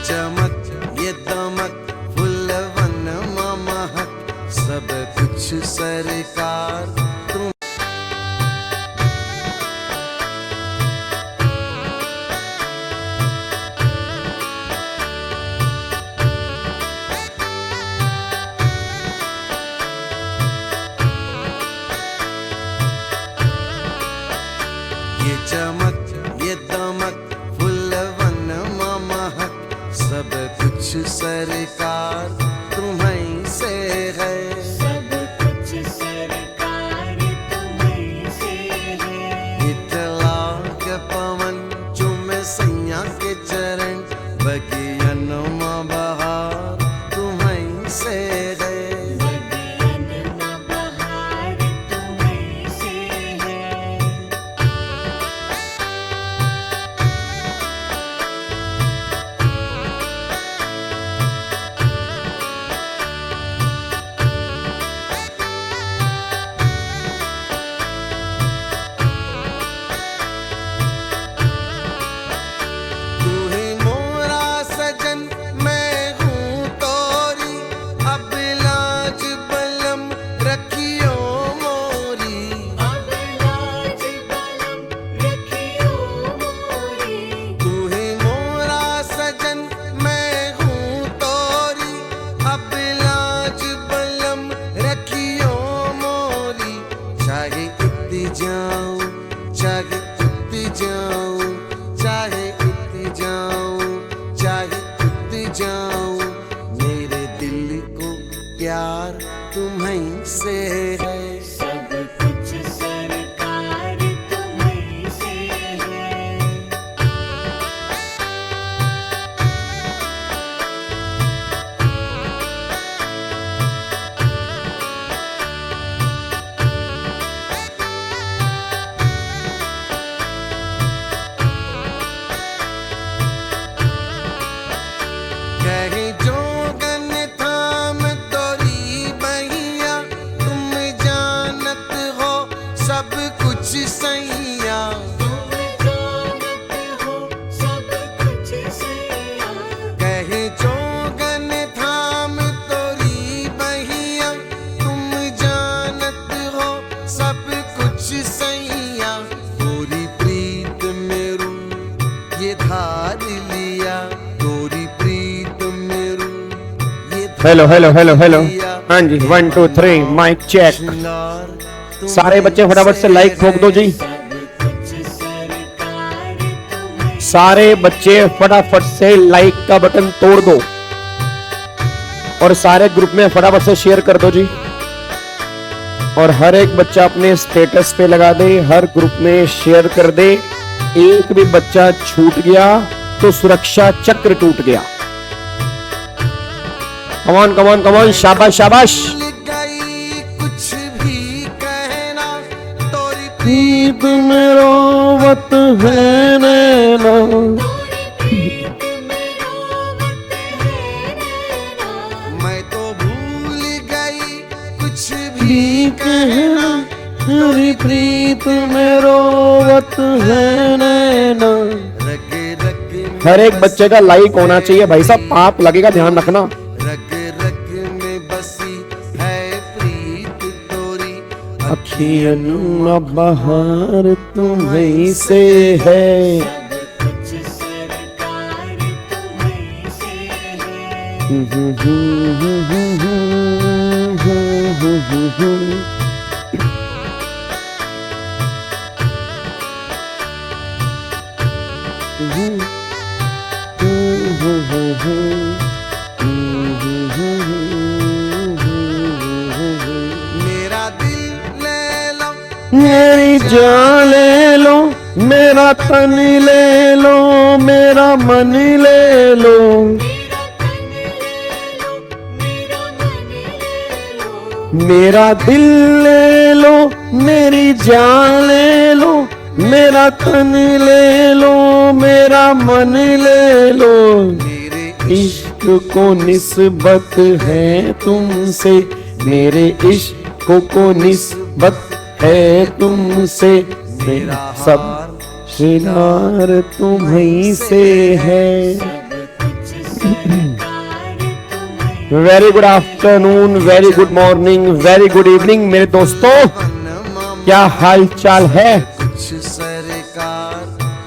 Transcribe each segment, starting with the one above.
चमक ये दमक फुलवन महक सब कुछ सरकार तुम। ये चमक ये दमक फुलवन महक सब कुछ सरकार तुम्हीं से है। सब कुछ सरकार तुम्हीं से है। इतला के पवन चुमे सैया के चरण बगियन में बहार तुम्हीं से है। बगियन में बहार तुम्हीं से है। तू ही मोरा सजन मैं हूँ तोरी अब लाज बलम रखियो मोरी। अब लाज बलम रखियो मोरी। तू ही मोरा सजन मैं हूँ तोरी अब लाज बलम रखियो मोरी। चाहे इतनी जाऊं चाहे उतनी जाऊं चाहे इतनी जाऊं चाहे उतनी जाऊं मेरे दिल को प्यार तुम्हीं से है। सब कुछ सरकार तुम्हीं से है। कहीं जोगन थाम तोरी बहिया तुम जानत हो सब कुछ सैया। तुम जानत हो सब कुछ सैया। कहीं जोगन थाम तोरी बहिया तुम जानत हो सब कुछ सैया। तोरी प्रीत मेरू ये धार लिया तोरी प्रीत मेरू ये हेलो हेलो हेलो हेलो। हाँ जी 1 2 3 माइक चेक। श्रृंगार सारे बच्चे फटाफट से लाइक ठोक दो जी। सब कुछ सरकार तुम्हीं। सारे बच्चे फटाफट से लाइक का बटन तोड़ दो और सारे ग्रुप में फटाफट से शेयर कर दो जी। और हर एक बच्चा अपने स्टेटस पे लगा दे, हर ग्रुप में शेयर कर दे। एक भी बच्चा छूट गया तो सुरक्षा चक्र टूट गया। कमान कमान कमान, शाबाश शाबाश। भूल गई कुछ भी कहना तोरी प्रीत में रोवत है नैना, प्रीत में रोवत है नैना। मैं तो भूल गई कुछ भी भी कहना तेरी प्रीत में रोवत है नैना। रग रग में हर एक बच्चे का लाइक होना चाहिए भाई साहब, पाप लगेगा, ध्यान रखना। रग रग में बसी है प्रीत तोरी अखियन में बहार तुम्हीं से है। सब कुछ सरकार तुम्हीं से है। मेरा दिल ले लो मेरी जान ले लो, मेरा तन ले लो, मेरा मन ले लो। मेरा तन ले लो, मेरा मन ले लो। मेरा दिल ले लो, मेरी जान ले लो, मेरा तन ले लो, मेरा मन ले लो। मेरे इश्क को निस्बत है तुमसे, मेरे इश्क को निस्बत है तुमसे। मेरा सब श्रृंगार तुम्हीं से है। सब कुछ very good afternoon, very good morning, very good evening मेरे दोस्तों, क्या हाल चाल है? कुछ सरकार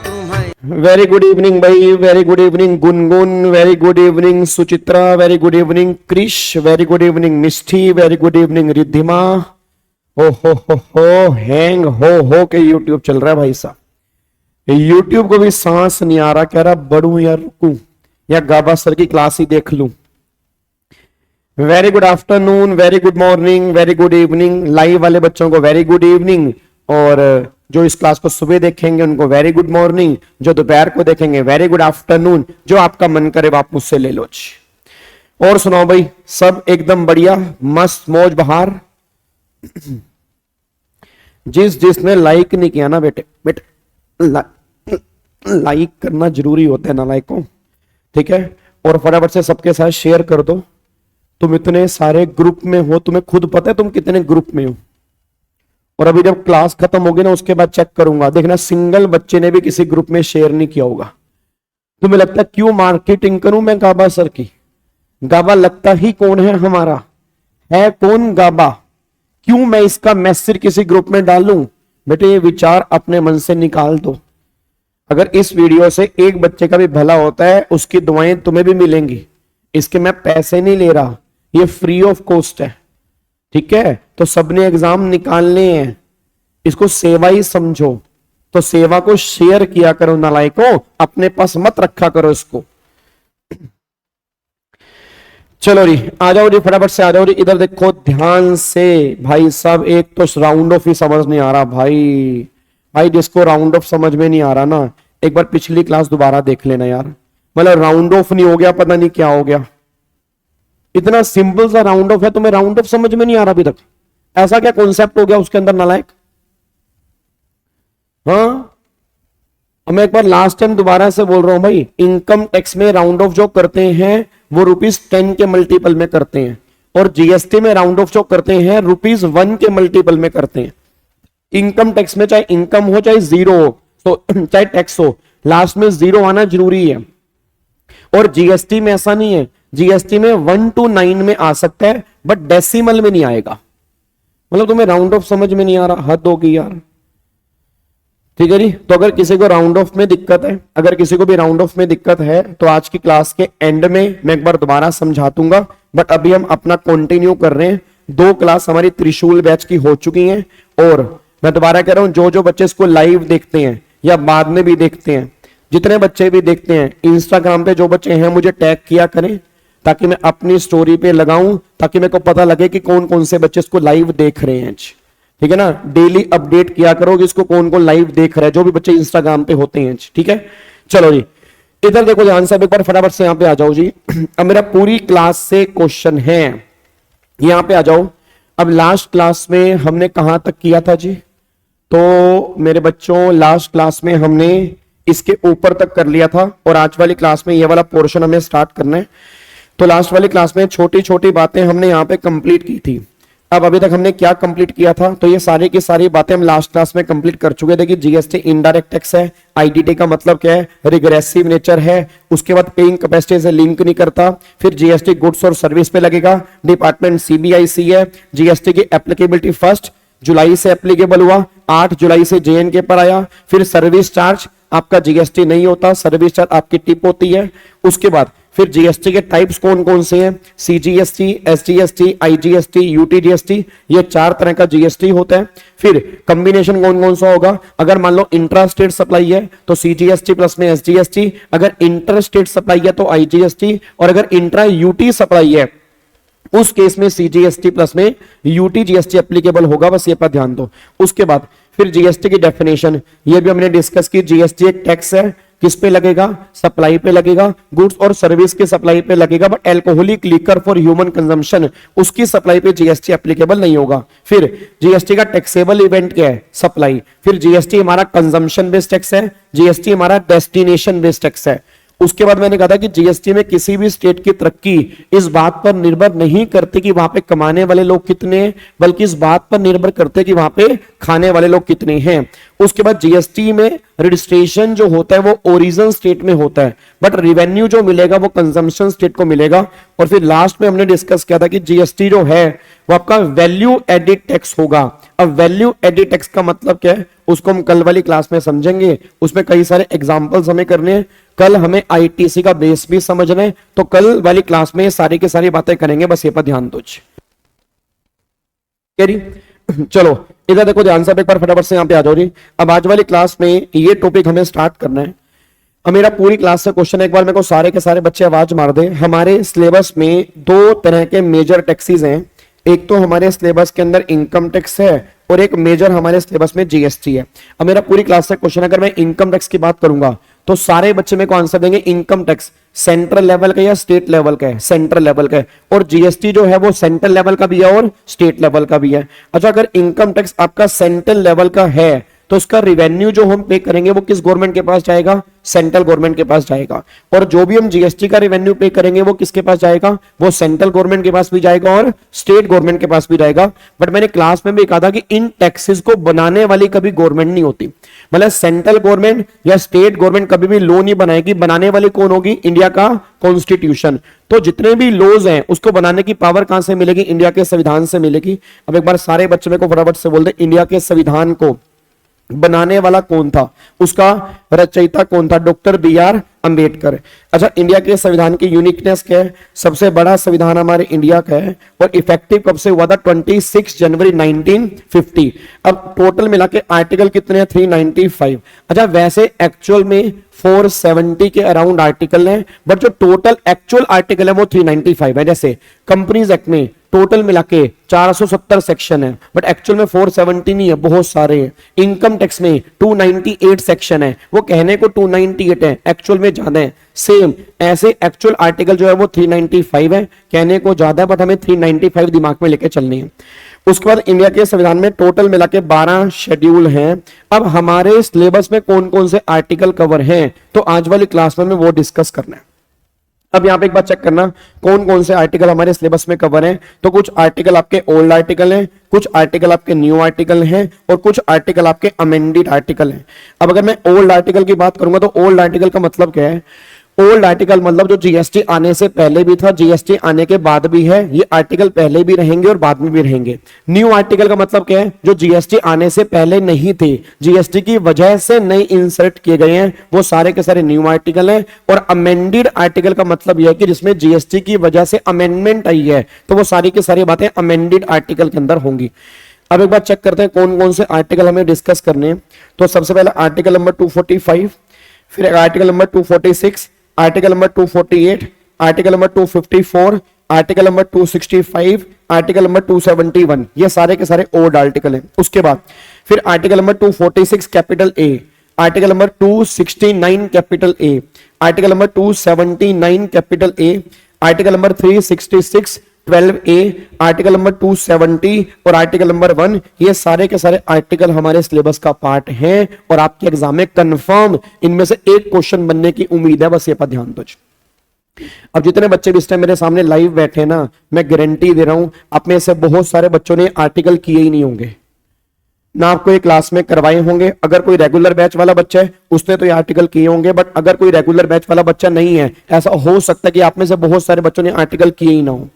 तुम्हें वेरी गुड इवनिंग भाई, very good evening Gungun, very good evening Suchitra, very good evening Krish, very good evening Mishti, very good evening Riddhima. हो हैंग हो के यूट्यूब चल रहा है भाई साहब, यूट्यूब को भी सांस नहीं आ रहा, कह रहा बढ़ूं या रुकूं या गाबा सर की क्लास ही देख लूं। Very good afternoon, very good morning, very good evening, live वाले बच्चों को वेरी गुड इवनिंग, और जो इस क्लास को सुबह देखेंगे उनको वेरी गुड मॉर्निंग, जो दोपहर को देखेंगे वेरी गुड आफ्टरनून, जो आपका मन करे आप मुझसे ले लो जी। और सुनाओ भाई, सब एकदम बढ़िया, मस्त मौज बहार। जिसने लाइक नहीं किया ना बेटे लाइक करना जरूरी होता है ना लाइक को, ठीक है, और फटाफट से सबके साथ शेयर कर दो। तुम इतने सारे ग्रुप में हो, तुम्हें खुद पता है तुम कितने ग्रुप में हो, और अभी जब क्लास खत्म होगी ना उसके बाद चेक करूंगा, देखना सिंगल बच्चे ने भी किसी ग्रुप में शेयर नहीं किया होगा। तुम्हें लगता है क्यों मार्केटिंग करूं मैं गाबा सर की? गाबा लगता ही कौन है हमारा, है कौन गाबा? क्यों मैं इसका मैसेज किसी ग्रुप में डालूं? बेटे ये विचार अपने मन से निकाल दो। अगर इस वीडियो से एक बच्चे का भी भला होता है, उसकी दुआएं तुम्हें भी मिलेंगी। इसके मैं पैसे नहीं ले रहा, ये फ्री ऑफ कॉस्ट है, ठीक है? तो सबने एग्जाम निकालने हैं, इसको सेवा ही समझो, तो सेवा को शेयर किया करो नालायकों, अपने पास मत रखा करो इसको। चलो जी आ जाओ जी, फटाफट से आ जाओ जी, इधर देखो ध्यान से भाई साहब। एक तो राउंड ऑफ ही समझ नहीं आ रहा भाई जिसको राउंड ऑफ समझ में नहीं आ रहा ना, एक बार पिछली क्लास दोबारा देख लेना यार। मतलब राउंड ऑफ नहीं हो गया, पता नहीं क्या हो गया, इतना सिंपल सा राउंड ऑफ है, तुम्हें राउंड ऑफ समझ में नहीं आ रहा अभी तक? ऐसा क्या कॉन्सेप्ट हो गया उसके अंदर नालायक? हाँ, मैं एक बार लास्ट टाइम दोबारा से बोल रहा हूं भाई, इनकम टैक्स में राउंड ऑफ जो करते हैं वो ₹10 के मल्टीपल में करते हैं, और जीएसटी में राउंड ऑफ जो करते हैं ₹1 के मल्टीपल में करते हैं। इनकम टैक्स में चाहे इनकम हो चाहे जीरो हो, तो चाहे टैक्स हो, लास्ट में जीरो आना जरूरी है। और जीएसटी में ऐसा नहीं है, जीएसटी में 1 to 9 में आ सकता है, बट डेसिमल में नहीं आएगा। मतलब तुम्हें राउंड ऑफ समझ में नहीं आ रहा, हद होगी यार। ठीक है जी, तो अगर किसी को राउंड ऑफ में दिक्कत है, अगर किसी को भी राउंड ऑफ में दिक्कत है, तो आज की क्लास के एंड में मैं एक बार दोबारा समझा दूंगा, बट अभी हम अपना कंटिन्यू कर रहे हैं। 2 क्लास हमारी त्रिशूल बैच की हो चुकी हैं, और मैं दोबारा कह रहा हूं, जो जो बच्चे इसको लाइव देखते हैं या बाद में भी देखते हैं, जितने बच्चे भी देखते हैं, इंस्टाग्राम पे जो बच्चे हैं मुझे टैग किया करें, ताकि मैं अपनी स्टोरी पे लगाऊं, ताकि मेरे को पता लगे कि कौन कौन से बच्चे इसको लाइव देख रहे हैं। ठीक है ना, डेली अपडेट किया करो कि इसको कौन कौन लाइव देख रहा है, जो भी बच्चे इंस्टाग्राम पे होते हैं। ठीक है, चलो जी इधर देखो ध्यान से, एक बार फटाफट से यहाँ पे आ जाओ जी। अब मेरा पूरी क्लास से क्वेश्चन है, यहाँ पे आ जाओ। अब लास्ट क्लास में हमने कहां तक किया था जी? तो मेरे बच्चों लास्ट क्लास में हमने इसके ऊपर तक कर लिया था, और आज वाली क्लास में ये वाला पोर्शन हमें स्टार्ट करना है। तो लास्ट वाली क्लास में छोटी छोटी बातें हमने यहाँ पे कंप्लीट की थी। अब अभी तक हमने क्या कंप्लीट किया था? तो ये सारी की सारी बातें हम लास्ट क्लास में कंप्लीट कर चुके थे कि जीएसटी इनडायरेक्ट टैक्स है, आईडीटी का मतलब क्या है, रिग्रेसिव नेचर है, उसके बाद पेइंग कैपेसिटी से लिंक नहीं करता, फिर जीएसटी गुड्स और सर्विस पे लगेगा, डिपार्टमेंट सीबीआईसी है, जीएसटी की एप्लीकेबिलिटी 1 जुलाई से एप्लीकेबल हुआ, 8 जुलाई से जेएनके पर आया, फिर सर्विस चार्ज आपका जीएसटी नहीं होता, सर्विस चार्ज आपकी टिप होती है। उसके बाद फिर जीएसटी के टाइप्स कौन कौन से हैं? सीजीएसटी, एसजीएसटी, आईजीएसटी, यूटीजीएसटी, ये 4 तरह का जीएसटी होता है। फिर कॉम्बिनेशन कौन कौन सा होगा? अगर मान लो इंट्रा स्टेट सप्लाई है तो सीजीएसटी प्लस में एसजीएसटी, अगर इंटर स्टेट सप्लाई है तो आईजीएसटी, और अगर इंट्रा यूटी सप्लाई है उस केस में सीजीएसटी प्लस में यूटीजीएसटी एप्लीकेबल होगा, बस ये पर ध्यान दो। उसके बाद फिर जीएसटी की डेफिनेशन, ये भी हमने डिस्कस की। जीएसटी एक टैक्स है, किस पे लगेगा? सप्लाई पे लगेगा, गुड्स और सर्विस के सप्लाई पे लगेगा, but alcoholic liquor for human consumption उसकी सप्लाई पे जीएसटी एप्लीकेबल नहीं होगा। फिर जीएसटी का टैक्सेबल इवेंट क्या है? सप्लाई। फिर जीएसटी हमारा कंजम्पशन बेस्ड टैक्स है, जीएसटी हमारा डेस्टिनेशन बेस्ड टैक्स है। उसके बाद मैंने कहा था कि जीएसटी में किसी भी स्टेट की तरक्की इस बात पर निर्भर नहीं करती कि वहां पे कमाने वाले लोग कितने हैं, बल्कि इस बात पर निर्भर करते कि वहां पे खाने वाले लोग कितने हैं। उसके बाद जीएसटी में रजिस्ट्रेशन जो होता है वो ओरिजिन स्टेट में होता है, बट रेवेन्यू जो मिलेगा वो कंजम्पशन स्टेट को मिलेगा। और फिर लास्ट में हमने डिस्कस किया था कि जीएसटी जो है वो आपका वैल्यू एडिड टैक्स होगा। अब वैल्यू एडिड टैक्स का मतलब क्या है उसको हम कल वाली क्लास में समझेंगे, उसमें कई सारे एग्जांपल्स हमें करने हैं। कल हमें आईटीसी का बेस भी समझना है, तो कल वाली क्लास में सारी की सारी बातें करेंगे, बस ये पर ध्यान दो। चलो इधर देखो ध्यान से, एक बार फटाफट से यहाँ पे आ जाओ जी। अब आज वाली क्लास में ये टॉपिक हमें स्टार्ट करना है। अब मेरा पूरी क्लास से क्वेश्चन एक बार मेरे को सारे के सारे बच्चे आवाज मार दे। हमारे सिलेबस में दो तरह के मेजर टैक्सेस हैं, एक तो हमारे सिलेबस के अंदर इनकम टैक्स है और एक मेजर हमारे सिलेबस में जीएसटी है। अब मेरा पूरी क्लास से क्वेश्चन, अगर मैं इनकम टैक्स की बात करूंगा तो सारे बच्चे मेरे को आंसर देंगे इनकम टैक्स सेंट्रल लेवल का या स्टेट लेवल का है, सेंट्रल लेवल का है। और जीएसटी जो है वो सेंट्रल लेवल का भी है और स्टेट लेवल का भी है। अच्छा, अगर इनकम टैक्स आपका सेंट्रल लेवल का है तो उसका रिवेन्यू जो हम पे करेंगे वो किस गवर्नमेंट के पास जाएगा? सेंट्रल गवर्नमेंट के पास जाएगा। और जो भी हम जीएसटी का रिवेन्यू पे करेंगे वो किसके पास जाएगा? वो सेंट्रल गवर्नमेंट के पास भी जाएगा और स्टेट गवर्नमेंट के पास भी जाएगा। बट मैंने क्लास में भी कहा था कि इन टैक्सेस को बनाने वाली कभी गवर्नमेंट नहीं होती, मतलब सेंट्रल गवर्नमेंट या स्टेट गवर्नमेंट कभी भी लॉ नहीं बनाएगी। बनाने वाली कौन होगी? इंडिया का कॉन्स्टिट्यूशन। तो जितने भी लॉज हैं उसको बनाने की पावर कहां से मिलेगी? इंडिया के संविधान से मिलेगी। अब एक बार सारे बच्चे मेरे को फटाफट से बोल दे, इंडिया के संविधान को बनाने वाला कौन था, उसका रचयिता कौन था? डॉक्टर बी.आर. अंबेडकर। अच्छा, इंडिया के संविधान की यूनिकनेस क्या है? सबसे बड़ा संविधान हमारे इंडिया का है और इफेक्टिव कब से हुआ था? 26 जनवरी 1950। अब टोटल मिला के आर्टिकल कितने हैं? 395। अच्छा, वैसे एक्चुअल में 470 के अराउंड आर्टिकल हैं, बट जो टोटल एक्चुअल आर्टिकल है वो 395 है। जैसे कंपनीज एक्ट में टोटल मिला के 470 सेक्शन है, बट एक्चुअल में 470 नहीं है, बहुत सारे हैं। इनकम टैक्स में 298 सेक्शन है, वो कहने को 298 है, एक्चुअल में ज्यादा है। सेम ऐसे एक्चुअल आर्टिकल जो है वो 395 है, कहने को ज्यादा है, बट हमें 395 दिमाग में लेके चलनी है। उसके बाद इंडिया के संविधान में टोटल मिला के 12 शेड्यूल हैं। अब हमारे सिलेबस में कौन कौन से आर्टिकल कवर हैं, तो आज वाली क्लास में वो डिस्कस करना है। अब यहाँ पे एक बात चेक करना कौन कौन से आर्टिकल हमारे सिलेबस में कवर हैं। तो कुछ आर्टिकल आपके ओल्ड आर्टिकल हैं, कुछ आर्टिकल आपके न्यू आर्टिकल हैं और कुछ आर्टिकल आपके अमेंडेड आर्टिकल हैं। अब अगर मैं ओल्ड आर्टिकल की बात करूंगा तो ओल्ड आर्टिकल का मतलब क्या है? ओल्ड आर्टिकल मतलब जो जीएसटी आने से पहले भी था, जीएसटी आने के बाद भी है, ये आर्टिकल पहले भी रहेंगे और बाद में भी रहेंगे। न्यू आर्टिकल का मतलब क्या है? जो जीएसटी आने से पहले नहीं थे, जीएसटी की वजह से नए इंसर्ट किए गए हैं, वो सारे के सारे न्यू आर्टिकल हैं। और अमेंडेड आर्टिकल का मतलब यह है कि जिसमें जीएसटी की वजह से अमेंडमेंट आई है, तो वो सारी की सारी बातें अमेंडेड आर्टिकल के अंदर होंगी। अब एक बात चेक करते हैं कौन कौन से आर्टिकल हमें डिस्कस करने हैं। तो सबसे पहले आर्टिकल नंबर 245, फिर article number 246, article number 248, article number 254, article number 265, article number 271, ये सारे के सारे ओल्ड आर्टिकल हैं। उसके बाद फिर article number 246 capital A, article number 269 capital A, article number 279 capital A, article number 366 12A, article number 270 और आर्टिकल नंबर 1, ये सारे के सारे आर्टिकल हमारे सिलेबस का पार्ट हैं और आपके एग्जाम में कंफर्म इनमें से एक क्वेश्चन बनने की उम्मीद है, बस ये पर ध्यान दो। अब जितने बच्चे भी इस टाइम मेरे सामने लाइव बैठे ना, मैं गारंटी दे रहा हूं आप में से बहुत सारे बच्चों ने आर्टिकल किए ही नहीं होंगे, ना आपको ये क्लास में करवाए होंगे। अगर कोई रेगुलर बैच वाला बच्चा है उसने तो ये आर्टिकल किए होंगे, बट अगर कोई रेगुलर बैच वाला बच्चा नहीं है, ऐसा हो सकता है कि आप में से बहुत सारे बच्चों ने आर्टिकल किए ही ना हो।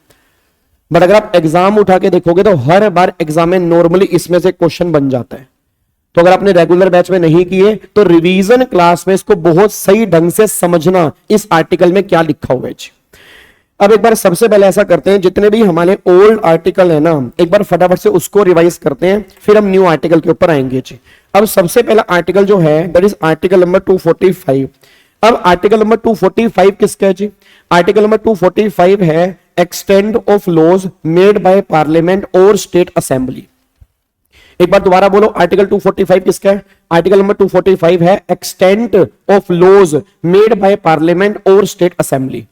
बट अगर आप एग्जाम उठा के देखोगे तो हर बार एग्जाम में नॉर्मली इसमें से क्वेश्चन बन जाता है। तो अगर आपने रेगुलर बैच में नहीं किए तो रिवीजन क्लास में इसको बहुत सही ढंग से समझना, इस आर्टिकल में क्या लिखा हुआ है। अब एक बार सबसे पहले ऐसा करते हैं, जितने भी हमारे ओल्ड आर्टिकल है ना, एक बार फटाफट से उसको रिवाइज करते हैं, फिर हम न्यू आर्टिकल के ऊपर आएंगे जी। अब सबसे पहला आर्टिकल जो है दैट इज आर्टिकल नंबर 245। अब आर्टिकल नंबर 245 किसका है जी? आर्टिकल नंबर 245 है extent of laws made by parliament और स्टेट असेंबली। एक बार दोबारा बोलो, आर्टिकल 245 किसका है? आर्टिकल नंबर 245 है extent of laws made by parliament और स्टेट असेंबली।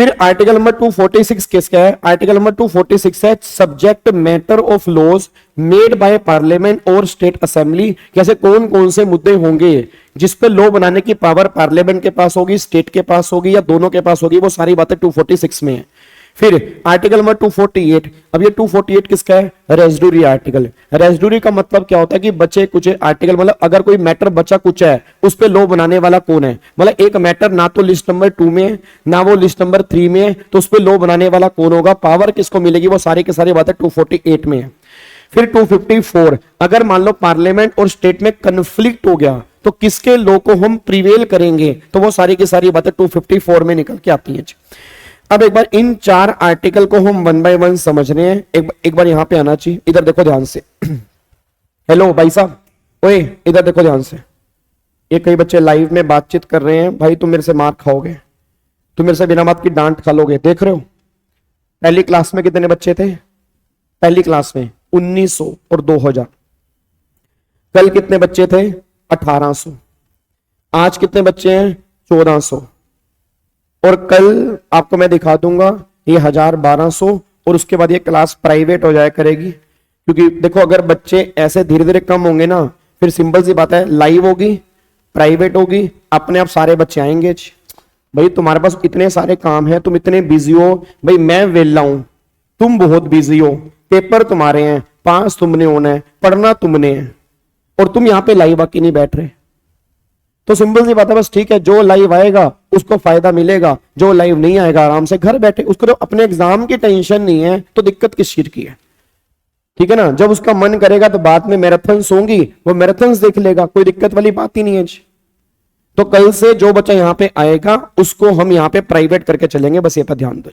फिर आर्टिकल नंबर 246 किसका है? आर्टिकल नंबर 246 है subject matter of laws made by parliament और स्टेट असेंबली। कैसे कौन कौन से मुद्दे होंगे जिस पे लॉ बनाने की पावर पार्लियामेंट के पास होगी, स्टेट के पास होगी या दोनों के पास होगी, वो सारी बातें 246 में है। फिर आर्टिकल नंबर 248, अब ये 248 किसका है? रेजिडुरी आर्टिकल। रेजिडुरी का मतलब क्या होता है कि बचे कुछ आर्टिकल, मतलब अगर कोई मैटर बचा कुछ है उस पे लॉ बनाने वाला कौन है, मतलब एक मैटर ना तो लिस्ट नंबर 2 में है ना वो लिस्ट नंबर 3 में है, तो उस पे लॉ बनाने वाला कौन होगा, पावर किसको मिलेगी, वो सारी की सारी बातें 248 में है। फिर 254, अगर मान लो पार्लियामेंट और स्टेट में कन्फ्लिक्ट हो गया तो किसके लॉ को हम प्रिवेल करेंगे, तो वो सारी की सारी बातें 254 में निकल के आती है। अब एक बार इन 4 आर्टिकल को हम 1 बाय 1 समझ रहे हैं। एक बार यहां पे आना चाहिए, इधर देखो ध्यान से। हेलो भाई साहब, ओए इधर देखो ध्यान से। ये कई बच्चे लाइव में बातचीत कर रहे हैं, भाई तुम मेरे से मार खाओगे, तुम मेरे से बिना बात की डांट खा लोगे। देख रहे हो पहली क्लास में कितने बच्चे थे? पहली क्लास में 1900 और 2000। कल कितने बच्चे थे? 1800। आज कितने बच्चे हैं? 1400। और कल आपको मैं दिखा दूंगा ये 1200, और उसके बाद ये क्लास प्राइवेट हो जाया करेगी। क्योंकि देखो अगर बच्चे ऐसे धीरे धीरे कम होंगे ना, फिर सिंपल सी बात है, लाइव होगी, प्राइवेट होगी, अपने आप सारे बच्चे आएंगे। भाई तुम्हारे पास इतने सारे काम है, तुम इतने बिजी हो, भाई मैं वेला हूं, तुम बहुत बिजी हो, पेपर तुम्हारे हैं, पास तुमने होना है, पढ़ना तुमने है, और तुम यहां पे लाइव आके नहीं बैठ रहे। तो सिंपल सी बात है, बस ठीक है, जो लाइव आएगा उसको फायदा मिलेगा, जो लाइव नहीं आएगा आराम से घर बैठे, उसको तो अपने एग्जाम की टेंशन नहीं है, तो दिक्कत किस चीज की है? ठीक है ना, जब उसका मन करेगा तो बाद में मैराथन्स होंगी, वो मैराथन्स देख लेगा, कोई दिक्कत वाली बात ही नहीं है। तो कल से जो बच्चा यहां पे आएगा उसको हम यहां पे प्राइवेट करके चलेंगे, बस ये पर ध्यान दो।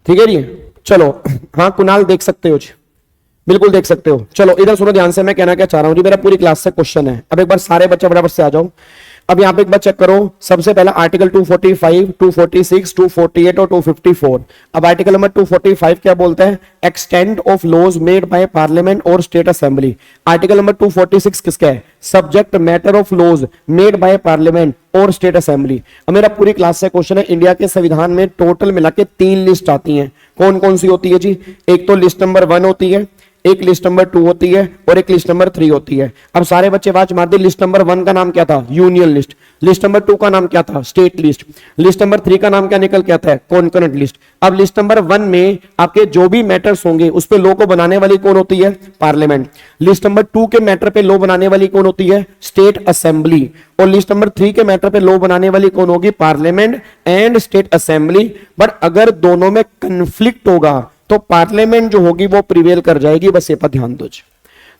ठीक है जी, चलो। हाँ कुणाल देख सकते हो जी, बिल्कुल देख सकते हो। चलो इधर सुनो ध्यान से, मैं कहना क्या चाह रहा हूं जी, मेरा पूरी क्लास से क्वेश्चन है। अब एक बार सारे बच्चे बराबर से आ जाओ। अब यहां पे एक बार चेक करो, सबसे पहला आर्टिकल 245, 246, 248 और 254। अब आर्टिकल नंबर 245 क्या बोलता है? Extent of laws made by parliament और स्टेट असेंबली। आर्टिकल नंबर 246 किसका है? Subject matter of laws made by parliament और स्टेट असेंबली। अब मेरा पूरी क्लास से क्वेश्चन है, इंडिया के संविधान में टोटल मिला के 3 लिस्ट आती हैं। कौन कौन सी होती है जी? एक तो लिस्ट नंबर 1 होती है, एक लिस्ट नंबर 2 होती है और एक लिस्ट नंबर 3 होती है। अब सारे बच्चे आवाज मार दे, लिस्ट नंबर 1 का नाम क्या था? Union list. लिस्ट नंबर 2 का नाम क्या था? State list. लिस्ट नंबर 3 का नाम क्या निकल के आता है? Concurrent list. अब लिस्ट नंबर 1 में आपके जो भी मैटर्स होंगे उस पे लॉ को बनाने वाली कौन होती है? पार्लियामेंट। लिस्ट नंबर 2 के मैटर पे लॉ बनाने वाली कौन होती है? State assembly. और लिस्ट नंबर 3 के मैटर पे लॉ बनाने वाली कौन होगी? Parliament and state assembly. But अगर दोनों में कंफ्लिक्ट होगा तो पार्लियामेंट जो होगी वो प्रिवेल कर जाएगी, बस ये पर ध्यान दो।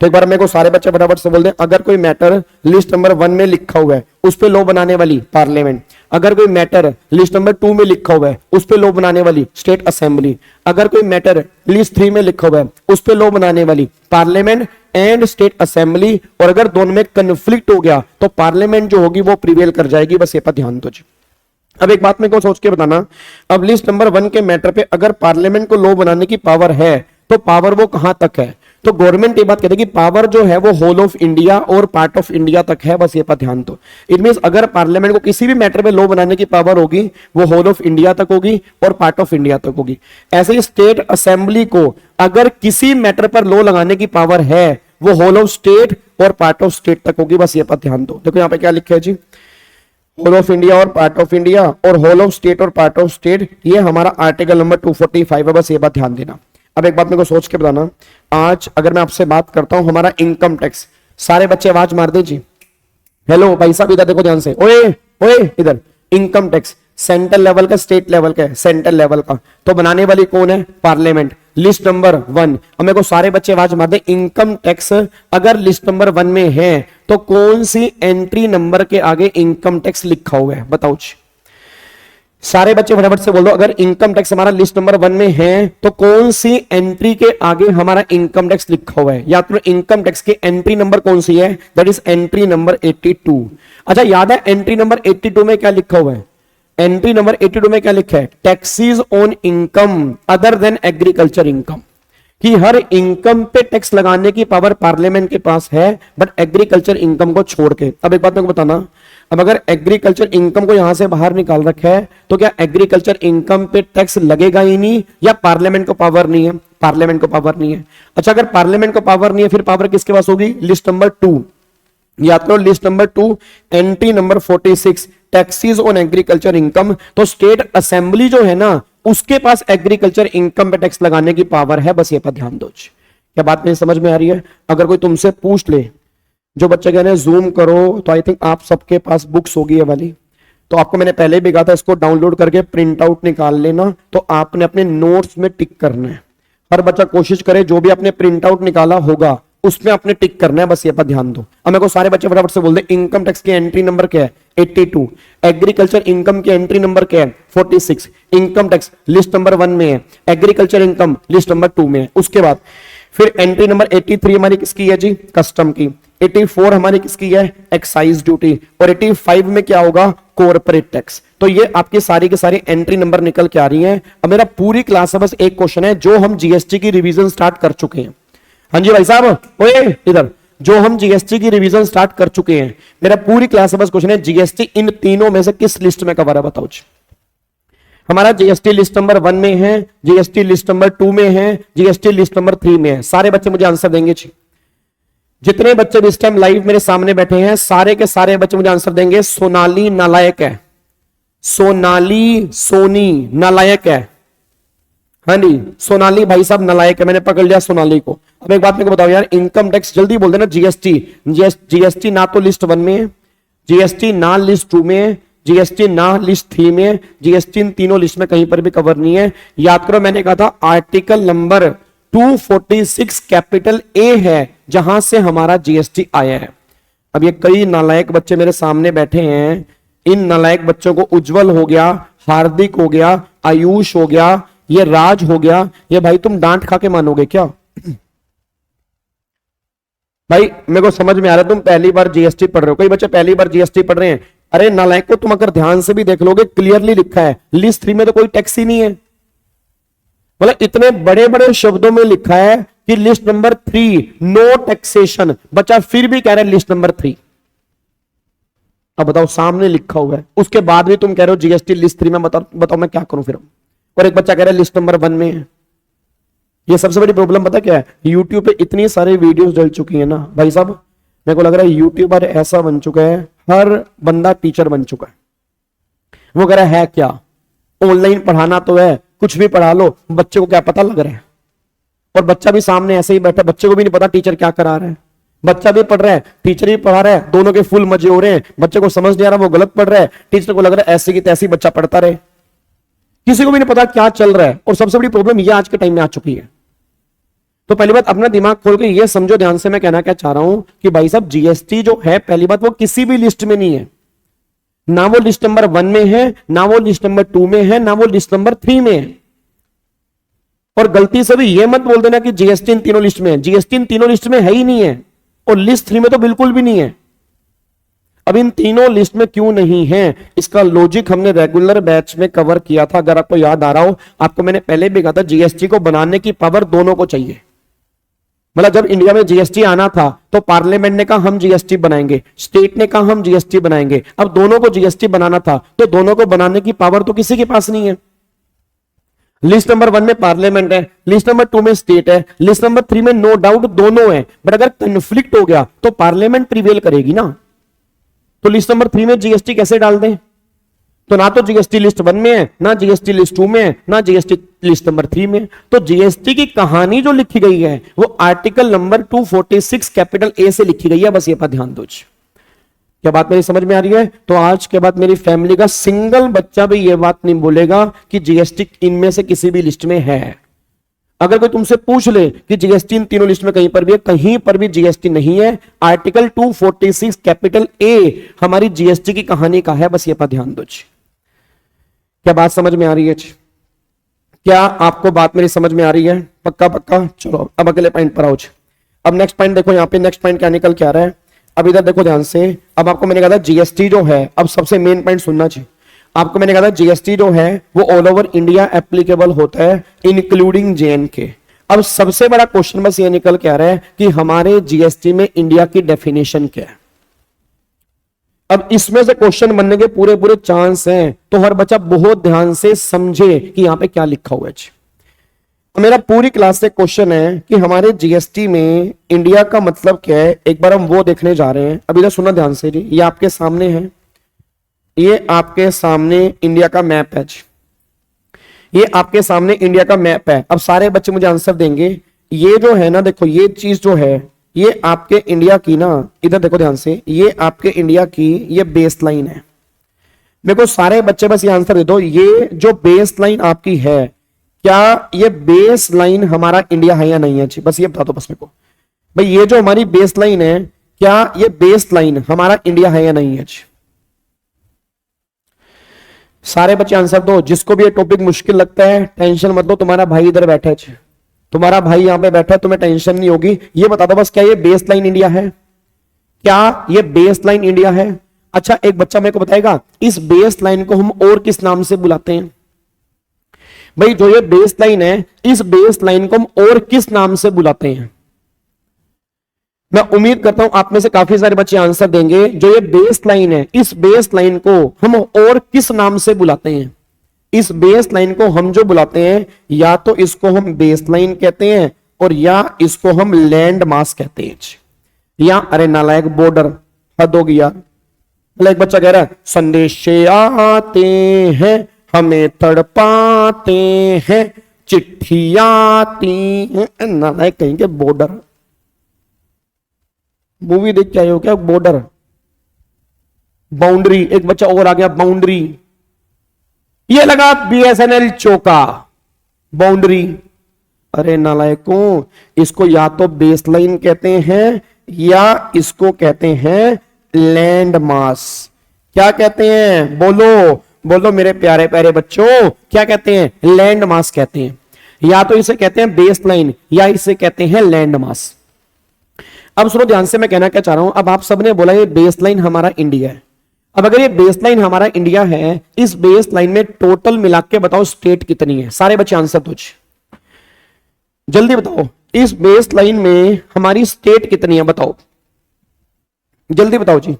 तो एक बार मेरे को सारे बच्चे फटाफट से बोल दें, अगर कोई मैटर लिस्ट नंबर 1 में लिखा हुआ है उस पे लॉ बनाने वाली पार्लियामेंट। अगर कोई मैटर लिस्ट नंबर 2 में लिखा हुआ है उस पे लॉ बनाने वाली स्टेट असेंबली। अगर कोई मैटर लिस्ट 3 में लिखा हुआ है उस पे लॉ बनाने वाली पार्लियामेंट एंड स्टेट असेंबली। और अगर दोनों में कंफ्लिक्ट हो गया तो पार्लियामेंट जो होगी वो प्रिवेल कर जाएगी, बस ये पर ध्यान दो। अब एक बात मेरे को सोच के बताना, अब लिस्ट नंबर 1 के मैटर पे अगर पार्लियामेंट को लॉ बनाने की पावर है तो पावर वो कहां तक है? तो गवर्नमेंट ये बात कहती है कि पावर जो है वो होल ऑफ इंडिया और पार्ट ऑफ इंडिया तक है, बस ये पर ध्यान दो। इट मींस अगर पार्लियामेंट को किसी भी मैटर पे लॉ बनाने की पावर होगी वो होल ऑफ इंडिया तक होगी और पार्ट ऑफ इंडिया तक होगी। ऐसे ही स्टेट असेंबली को अगर किसी मैटर पर लॉ लगाने की पावर है वो होल ऑफ स्टेट और पार्ट ऑफ स्टेट तक होगी, बस ये पर ध्यान दो। देखो यहाँ पे क्या लिखा है जी, होल ऑफ इंडिया और पार्ट ऑफ इंडिया और होल ऑफ स्टेट और पार्ट ऑफ स्टेट, ये हमारा आर्टिकल नंबर 245 है, बस ये बात ध्यान देना। अब एक बात मेरे को सोच के बताना, आज अगर मैं आपसे बात करता हूं हमारा इनकम टैक्स, सारे बच्चे आवाज मार दे जी। हेलो भाई साहब इधर देखो ध्यान से, ओए ओए इधर। इनकम टैक्स सेंट्रल लेवल का, स्टेट लेवल का है? सेंट्रल लेवल का। तो बनाने वाली कौन है? पार्लियामेंट। List number 1। अब मेरे को सारे बच्चे आवाज मार दे, इनकम टैक्स अगर लिस्ट नंबर 1 में है तो कौन सी एंट्री नंबर के आगे इनकम टैक्स लिखा हुआ है? बताओ जी, सारे बच्चे फटाफट से बोल दो। अगर इनकम टैक्स हमारा लिस्ट नंबर 1 में है तो कौन सी एंट्री के आगे हमारा इनकम टैक्स लिखा हुआ है? या तो इनकम टैक्स की एंट्री नंबर कौन सी है? That is entry number 82। अच्छा याद है एंट्री नंबर 82 में क्या लिखा हुआ है? एंट्री नंबर 82 में क्या लिखा है? Taxes on income other than agriculture income. कि हर इनकम पे टैक्स लगाने की पावर पार्लियामेंट के पास है बट एग्रीकल्चर इनकम को छोड़ के। अब एक बात मेरे को बताना, अब अगर एग्रीकल्चर इनकम को यहां से बाहर निकाल रखा है तो क्या एग्रीकल्चर इनकम पे टैक्स लगेगा ही नहीं, या पार्लियामेंट को पावर नहीं है? पार्लियामेंट को पावर नहीं है। अच्छा, अगर पार्लियामेंट को पावर नहीं है फिर पावर किसके पास होगी? लिस्ट नंबर 2, याद करो list number 2 entry number 46 taxes on agriculture income. तो स्टेट असेंबली जो है ना उसके पास एग्रीकल्चर इनकम पे टैक्स लगाने की पावर है, बस ये पर ध्यान दो। क्या बात मेरी समझ में आ रही है? अगर कोई तुमसे पूछ ले, जो बच्चे कह रहे हैं जूम करो, तो आई थिंक आप सबके पास बुक्स होगी ये वाली, तो आपको मैंने पहले भी कहा था इसको डाउनलोड करके प्रिंट आउट निकाल लेना, तो आपने अपने नोट्स में टिक करना है। हर बच्चा कोशिश करे जो भी आपने प्रिंट आउट निकाला होगा उसमें आपने टिक करना है, बस ये पर ध्यान दो। अब मेरे को सारे बच्चे फटाफट से बोल दे, इनकम टैक्स की एंट्री नंबर क्या है? 82। एग्रीकल्चर इनकम की एंट्री नंबर क्या है? 46। इनकम टैक्स लिस्ट नंबर 1 में है, एग्रीकल्चर इनकम लिस्ट नंबर 2 में है। उसके बाद फिर एंट्री नंबर 83 हमारी किसकी है जी? कस्टम की। 84 हमारी किसकी है? Excise duty. और 85 में क्या होगा? Corporate tax. तो ये आपकी सारी की सारी एंट्री नंबर निकल के आ रही हैं। अब मेरा पूरी क्लास है बस एक क्वेश्चन है, जो हम जीएसटी की रिवीजन स्टार्ट कर चुके हैं। हाँ जी भाई साहब, ओए इधर, जो हम जीएसटी की रिवीजन स्टार्ट कर चुके हैं, मेरा पूरी क्लास है बस क्वेश्चन है, जीएसटी इन तीनों में से किस लिस्ट में कवर है? बताओ। हमारा जीएसटी लिस्ट नंबर 1 में है, जीएसटी लिस्ट नंबर 2 में है, जीएसटी लिस्ट नंबर 3 में है। सारे बच्चे मुझे आंसर देंगे जी। जितने बच्चे भी इस टाइम लाइव मेरे सामने बैठे हैं सारे के सारे बच्चे मुझे आंसर देंगे सोनाली नालायक है, सोनाली सोनी नालायक है। हाँ जी, सोनाली भाई साहब नालायक है, मैंने पकड़ लिया सोनाली को। अब एक बात मेरे को बताओ यार, इनकम टैक्स जल्दी बोल देना। जीएसटी ना तो लिस्ट 1 में है, जीएसटी ना लिस्ट 2 में है, जीएसटी ना लिस्ट 3 में, जीएसटी इन तीनों लिस्ट में कहीं पर भी कवर नहीं है। याद करो मैंने कहा था आर्टिकल नंबर 246 कैपिटल ए है जहां से हमारा जीएसटी आया है। अब ये कई नालायक बच्चे मेरे सामने बैठे हैं, इन नालायक बच्चों को उज्जवल हो गया, हार्दिक हो गया, आयुष हो गया, ये राज हो गया, ये भाई तुम डांट खा के मानोगे क्या? भाई मेरे को समझ में आ रहा है तुम पहली बार जीएसटी पढ़ रहे हो, कई बच्चे पहली बार जीएसटी पढ़ रहे हैं। अरे नालायक को तुम अगर ध्यान से भी देख लोगे क्लियरली लिखा है लिस्ट 3 में तो कोई टैक्स ही नहीं है। मतलब इतने बड़े बड़े शब्दों में लिखा है कि लिस्ट नंबर 3 नो टैक्सेशन, बच्चा फिर भी कह रहा है लिस्ट नंबर 3। अब बताओ सामने लिखा हुआ है, उसके बाद भी तुम कह रहे हो जीएसटी लिस्ट 3 में। बताओ मैं क्या करूं फिर? और एक बच्चा कह रहा है लिस्ट नंबर 1 में है। ये सबसे बड़ी प्रॉब्लम पता क्या है? यूट्यूब पे इतनी सारी वीडियोस डल चुकी है ना भाई साहब, मेरे को लग रहा है यूट्यूबर ऐसा बन चुका है, हर बंदा टीचर बन चुका है। वो कह रहा है क्या ऑनलाइन पढ़ाना तो है, कुछ भी पढ़ा लो, बच्चे को क्या पता लग रहा है? और बच्चा भी सामने ऐसे ही बैठा, बच्चे को भी नहीं पता टीचर क्या करा रहा है। बच्चा भी पढ़ रहा है, टीचर भी पढ़ा रहा है, दोनों के फुल मजे हो रहे हैं। बच्चे को समझ नहीं आ रहा वो गलत पढ़ रहा है, टीचर को लग रहा है ऐसे की तैसी बच्चा पढ़ता रहे, किसी को भी नहीं पता क्या चल रहा है। और सबसे बड़ी प्रॉब्लम ये आज के टाइम में आ चुकी है। तो पहली बात अपना दिमाग खोल के ये समझो ध्यान से, मैं कहना क्या चाह रहा हूं कि भाई साहब जीएसटी जो है पहली बात वो किसी भी लिस्ट में नहीं है, ना वो लिस्ट नंबर 1 में है, ना वो लिस्ट नंबर 2 में है, ना वो लिस्ट नंबर 3 में है। और गलती से भी ये मत बोल देना कि जीएसटी इन तीनों लिस्ट में है, जीएसटी इन तीनों लिस्ट में है ही नहीं है, और लिस्ट 3 में तो बिल्कुल भी नहीं है। अब इन तीनों लिस्ट में क्यों नहीं है, इसका लॉजिक हमने रेगुलर बैच में कवर किया था। अगर आपको याद आ रहा हो, आपको मैंने पहले भी कहा था जीएसटी को बनाने की पावर दोनों को चाहिए। मतलब जब इंडिया में जीएसटी आना था तो पार्लियामेंट ने कहा हम जीएसटी बनाएंगे, स्टेट ने कहा हम जीएसटी बनाएंगे। अब दोनों को जीएसटी बनाना था तो दोनों को बनाने की पावर तो किसी के पास नहीं है। लिस्ट नंबर 1 में पार्लियामेंट है, लिस्ट नंबर 2 में स्टेट है, लिस्ट नंबर 3 में नो डाउट दोनों है। बट अगर कंफ्लिक्ट हो गया तो पार्लियामेंट प्रिवेल करेगी ना। तो लिस्ट नंबर 3 में जीएसटी कैसे डाल दें? तो ना तो जीएसटी लिस्ट 1 में है, ना जीएसटी लिस्ट 2 में है, ना जीएसटी लिस्ट नंबर 3 में। तो जीएसटी की कहानी जो लिखी गई है वो आर्टिकल नंबर 246 कैपिटल ए से लिखी गई है, बस ये पर ध्यान दो। क्या बात मेरी समझ में आ रही है? तो आज के बाद मेरी फैमिली का सिंगल बच्चा भी ये बात नहीं बोलेगा कि जीएसटी इनमें से किसी भी लिस्ट में है। अगर कोई तुमसे पूछ ले कि जीएसटी इन तीनों लिस्ट में कहीं पर भी है, कहीं पर भी जीएसटी नहीं है। आर्टिकल 246 कैपिटल ए हमारी जीएसटी की कहानी का है, बस ये पर ध्यान दो। क्या बात समझ में आ रही है? क्या आपको बात मेरी समझ में आ रही है? पक्का पक्का। चलो अब अगले पॉइंट पर आओ। अब नेक्स्ट पॉइंट देखो, यहाँ पे नेक्स्ट पॉइंट क्या निकल के आ रहा है। अब इधर देखो ध्यान से। अब आपको मैंने कहा था जीएसटी जो है, अब सबसे मेन पॉइंट सुनना चाहिए। आपको मैंने कहा था जीएसटी जो है वो ऑल ओवर इंडिया एप्लीकेबल होता है, इंक्लूडिंग जेएनके। अब सबसे बड़ा क्वेश्चन बस ये निकल के आ रहा है कि हमारे जीएसटी में इंडिया की डेफिनेशन क्या है। अब इसमें से क्वेश्चन बनने के पूरे पूरे चांस हैं, तो हर बच्चा बहुत ध्यान से समझे कि यहां पे क्या लिखा हुआ है। मेरा पूरी क्लास से क्वेश्चन है कि हमारे जीएसटी में इंडिया का मतलब क्या है, एक बार हम वो देखने जा रहे हैं। अभी तो सुनना ध्यान से जी, ये आपके सामने है, ये आपके सामने इंडिया का मैप है जी, ये आपके सामने इंडिया का मैप है। अब सारे बच्चे मुझे आंसर देंगे। ये जो है ना, देखो ये चीज जो है, ये आपके इंडिया की ना, इधर देखो ध्यान से, ये आपके इंडिया की ये बेस लाइन है। मेरे को सारे बच्चे बस ये आंसर दे दो, ये जो बेस लाइन आपकी है, क्या ये बेस लाइन हमारा इंडिया है या नहीं है जी? बस ये बता दो बस मेरे को भाई, ये जो हमारी बेस लाइन है, क्या ये बेस लाइन हमारा इंडिया है या नहीं है जी? सारे बच्चे आंसर दो। जिसको भी ये टॉपिक मुश्किल लगता है टेंशन मत लो, तुम्हारा भाई इधर बैठा है, तुम्हारा भाई यहां पे बैठा है, तुम्हें टेंशन नहीं होगी। ये बता दो बस, क्या ये बेस लाइन इंडिया है? क्या ये बेस लाइन इंडिया है? अच्छा एक बच्चा मेरे को बताएगा, इस बेस लाइन को हम और किस नाम से बुलाते हैं? भाई जो ये बेस लाइन है, इस बेस लाइन को हम और किस नाम से बुलाते हैं? मैं उम्मीद करता हूं आप में से काफी सारे बच्चे आंसर देंगे। जो ये बेस लाइन है, इस बेस लाइन को हम और किस नाम से बुलाते हैं? इस बेस लाइन को हम जो बुलाते हैं, या तो इसको हम बेस लाइन कहते हैं, और या इसको हम लैंड मास कहते हैं, या अरे नालायक बॉर्डर। हद होगी यार। एक बच्चा कह रहा है संदेश आते हैं हमें तड़पाते हैं, चिट्ठी आती है, नालायक कहीं के बॉर्डर। मूवी देख के आए हो क्या? Border, boundary. एक बच्चा और आ गया, बाउंड्री। ये लगा बीएसएनएल चौका, बाउंड्री। अरे नालायकों, इसको या तो बेस लाइन कहते हैं या इसको कहते हैं लैंड मास। क्या कहते हैं? बोलो बोलो मेरे प्यारे प्यारे बच्चों, क्या कहते हैं? लैंड मास कहते हैं। या तो इसे कहते हैं बेस लाइन या इसे कहते हैं लैंड मास। अब सुनो ध्यान से, मैं कहना क्या चाह रहा हूं। अब आप सबने बोला ये बेस लाइन हमारा इंडिया है। अब अगर ये बेस लाइन हमारा इंडिया है, इस बेस लाइन में टोटल मिला के बताओ स्टेट कितनी है? सारे बच्चे आंसर दो, जल्दी बताओ। इस बेस लाइन में हमारी स्टेट कितनी है? बताओ, जल्दी बताओ जी।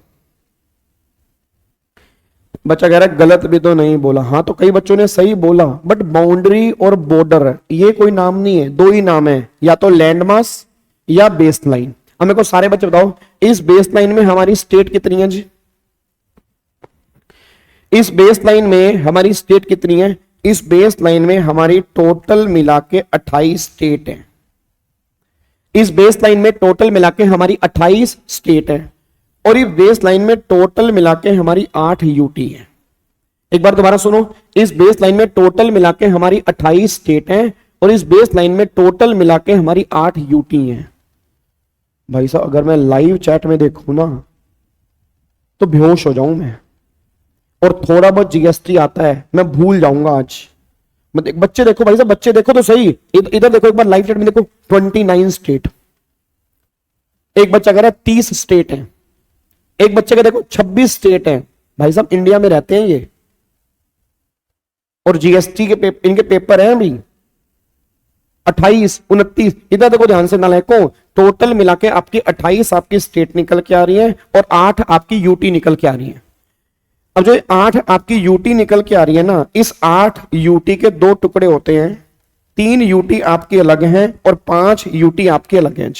बच्चा कह रहा है गलत भी तो नहीं बोला। हाँ तो कई बच्चों ने सही बोला, बट बाउंड्री और बॉर्डर ये कोई नाम नहीं है, दो ही नाम है, या तो लैंड मास या बेस लाइन। अब मेरे को सारे बच्चे बताओ, इस बेस लाइन में हमारी स्टेट कितनी है जी? इस बेस लाइन में हमारी स्टेट कितनी है? इस बेस लाइन में हमारी टोटल मिला के 28 स्टेट है। इस बेस लाइन में टोटल मिला के हमारी 28 स्टेट है, और इस बेस लाइन में टोटल मिला के हमारी 8 यूटी है। एक बार दोबारा सुनो, इस बेस लाइन में टोटल मिला के हमारी 28 स्टेट है, और इस बेस लाइन में टोटल मिला के हमारी 8 यूटी है। भाई साहब अगर मैं लाइव चैट में देखूं ना तो बेहोश हो जाऊं मैं, और थोड़ा बहुत जीएसटी आता है मैं भूल जाऊंगा आज। मतलब बच्चे देखो भाई साहब, बच्चे देखो तो सही, इधर देखो एक बार लाइव चैट में देखो, 29 स्टेट। एक बच्चा कह रहा है 30 स्टेट है, एक बच्चे का देखो 26 स्टेट है। भाई साहब इंडिया में रहते हैं ये, और जीएसटी के इनके पेपर हैं अभी 28, 29। इधर देखो ध्यान से नालायकों, टोटल मिला के आपकी 28 आपकी स्टेट निकल के आ रही है, और 8 आपकी यूटी निकल के आ रही है। अब जो 8 आपकी यूटी निकल के आ रही है ना, इस 8 यूटी के 2 टुकड़े होते हैं, 3 यूटी आपके अलग हैं और 5 यूटी आपके अलग हैं।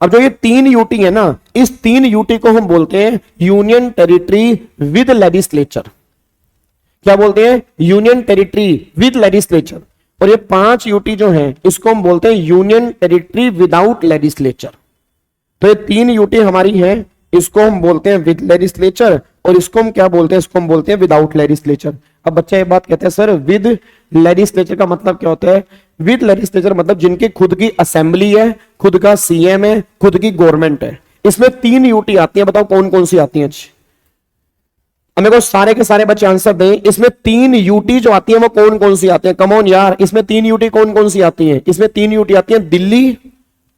अब जो ये 3 यूटी है ना, इस 3 यूटी को हम बोलते हैं यूनियन टेरिटरी विद लेजिस्लेचर। क्या बोलते हैं? Union territory with legislature. और ये 5 यूटी जो है इसको हम बोलते हैं यूनियन टेरिटरी विदाउट लेजिस्लेचर। तो ये 3 यूटी हमारी है, इसको हम बोलते हैं विद लेजिस्लेचर, और इसको हम क्या बोलते हैं? इसको हम बोलते हैं विदाउट लेजिस्लेचर। अब बच्चा ये बात कहते हैं सर विद लेजिस्लेचर का मतलब क्या होता है? विद लेजिस्लेचर मतलब जिनकी खुद की असेंबली है, खुद का सीएम है, खुद की गवर्नमेंट है। इसमें 3 यूटी आती है, बताओ कौन कौन सी आती है? अब मेरे को सारे के सारे बच्चे आंसर दें, इसमें 3 यूटी जो आती है वो कौन कौन सी आती है? कम ऑन यार, इसमें 3 यूटी कौन कौन सी आती है? इसमें 3 यूटी आती है, दिल्ली,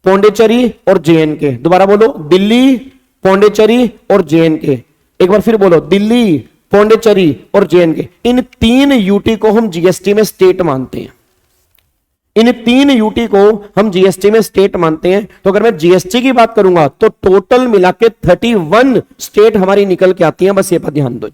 पौंडीचेरी और जेएनके। दोबारा बोलो, दिल्ली, पौंडीचेरी और जेएनके। एक बार फिर बोलो, दिल्ली, पौंडीचेरी और जेएनके। इन 3 यूटी को हम जीएसटी में स्टेट मानते हैं। इन 3 यूटी को हम जीएसटी में स्टेट मानते हैं। तो अगर मैं जीएसटी की बात करूंगा तो टोटल मिला के 31 स्टेट हमारी निकल के आती हैं, बस ये पर ध्यान दो।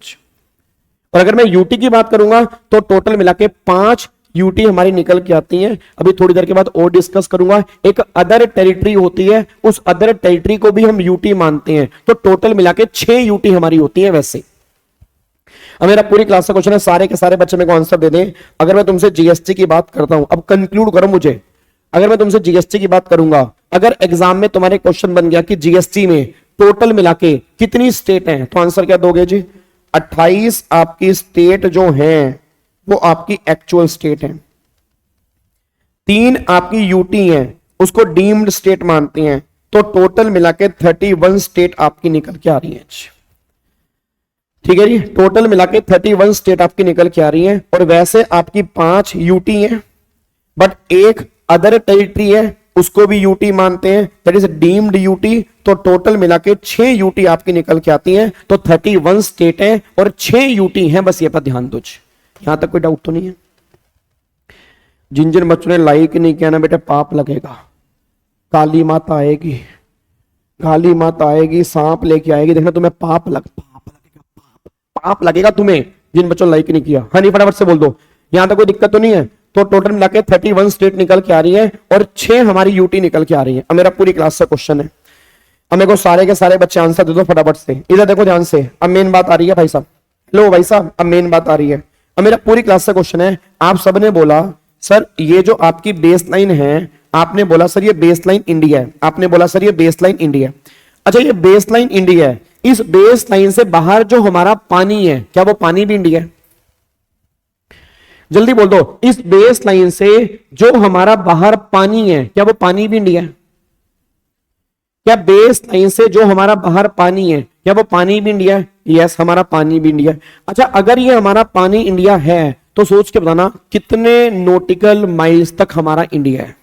और अगर मैं यूटी की बात करूंगा तो टोटल मिला के 5 यूटी हमारी निकल के आती हैं। अभी थोड़ी देर के बाद और डिस्कस करूंगा। एक अदर टेरिटरी होती है, उस अदर टेरिटरी को भी हम यूटी मानते हैं। तो टोटल मिला के 6 यूटी हमारी होती है। वैसे अब मेरा पूरी क्लास का क्वेश्चन है, सारे के सारे बच्चे मेरे को आंसर दे दें। अगर मैं तुमसे जीएसटी की बात करता हूं, अब कंक्लूड करो मुझे, अगर मैं तुमसे जीएसटी की बात करूंगा, अगर एग्जाम में तुम्हारे क्वेश्चन बन गया कि जीएसटी में टोटल मिला के कितनी स्टेट हैं, तो आंसर क्या दोगे जी? 28 आपकी स्टेट जो हैं वो आपकी एक्चुअल स्टेट हैं। 3 आपकी यूटी हैं, उसको डीम्ड स्टेट मानते हैं। तो टोटल मिला के 31 स्टेट आपकी निकल के आ रही है। ठीक है जी, टोटल मिला के 31 स्टेट आपकी निकल के आ रही है। और वैसे आपकी 5 यूटी है, बट एक अदर टेरिटरी है, उसको भी यूटी मानते हैं, दैट इज डीम्ड यूटी। तो टोटल मिला के 6 यूटी आपकी निकल के आती हैं। तो 31 स्टेट है और 6 यूटी हैं, बस ये पर ध्यान दो। यहां तक कोई डाउट तो नहीं है? जिन जिन बच्चों ने लाइक नहीं किया ना बेटा, पाप लगेगा। काली माता आएगी, काली माता आएगी, सांप लेके आएगी, देखना तुम्हें पाप लगेगा तुम्हें, जिन बच्चों ने लाइक नहीं किया। हाँ नहीं, फटाफट से बोल दो। यहां तक कोई दिक्कत तो नहीं है? तो टोटल मिला के 31 स्टेट निकल के आ रही है और 6 हमारी यूटी निकल के आ रही है। अब मेरा पूरी क्लास का क्वेश्चन है, अब मेरे को सारे के सारे बच्चे आंसर दे दो फटाफट से। इधर देखो ध्यान से, अब मेन बात आ रही है भाई साहब। लो भाई साहब, अब मेन बात आ रही है। अब मेरा पूरी क्लास का क्वेश्चन है, आप सबने बोला सर ये जो आपकी बेस लाइन है, आपने बोला सर ये बेस लाइन इंडिया है, आपने बोला सर ये बेस लाइन इंडिया है। अच्छा, ये बेस लाइन इंडिया है, इस बेस लाइन से बाहर जो हमारा पानी है, क्या वो पानी भी इंडिया है? जल्दी बोल दो, इस बेस लाइन से जो हमारा बाहर पानी है, क्या वो पानी भी इंडिया है? क्या बेस लाइन से जो हमारा बाहर पानी है, क्या वो पानी भी इंडिया है? यस, हमारा पानी भी इंडिया है। अच्छा, अगर ये हमारा पानी इंडिया है तो सोच के बताना कितने नॉटिकल माइल्स तक हमारा इंडिया है?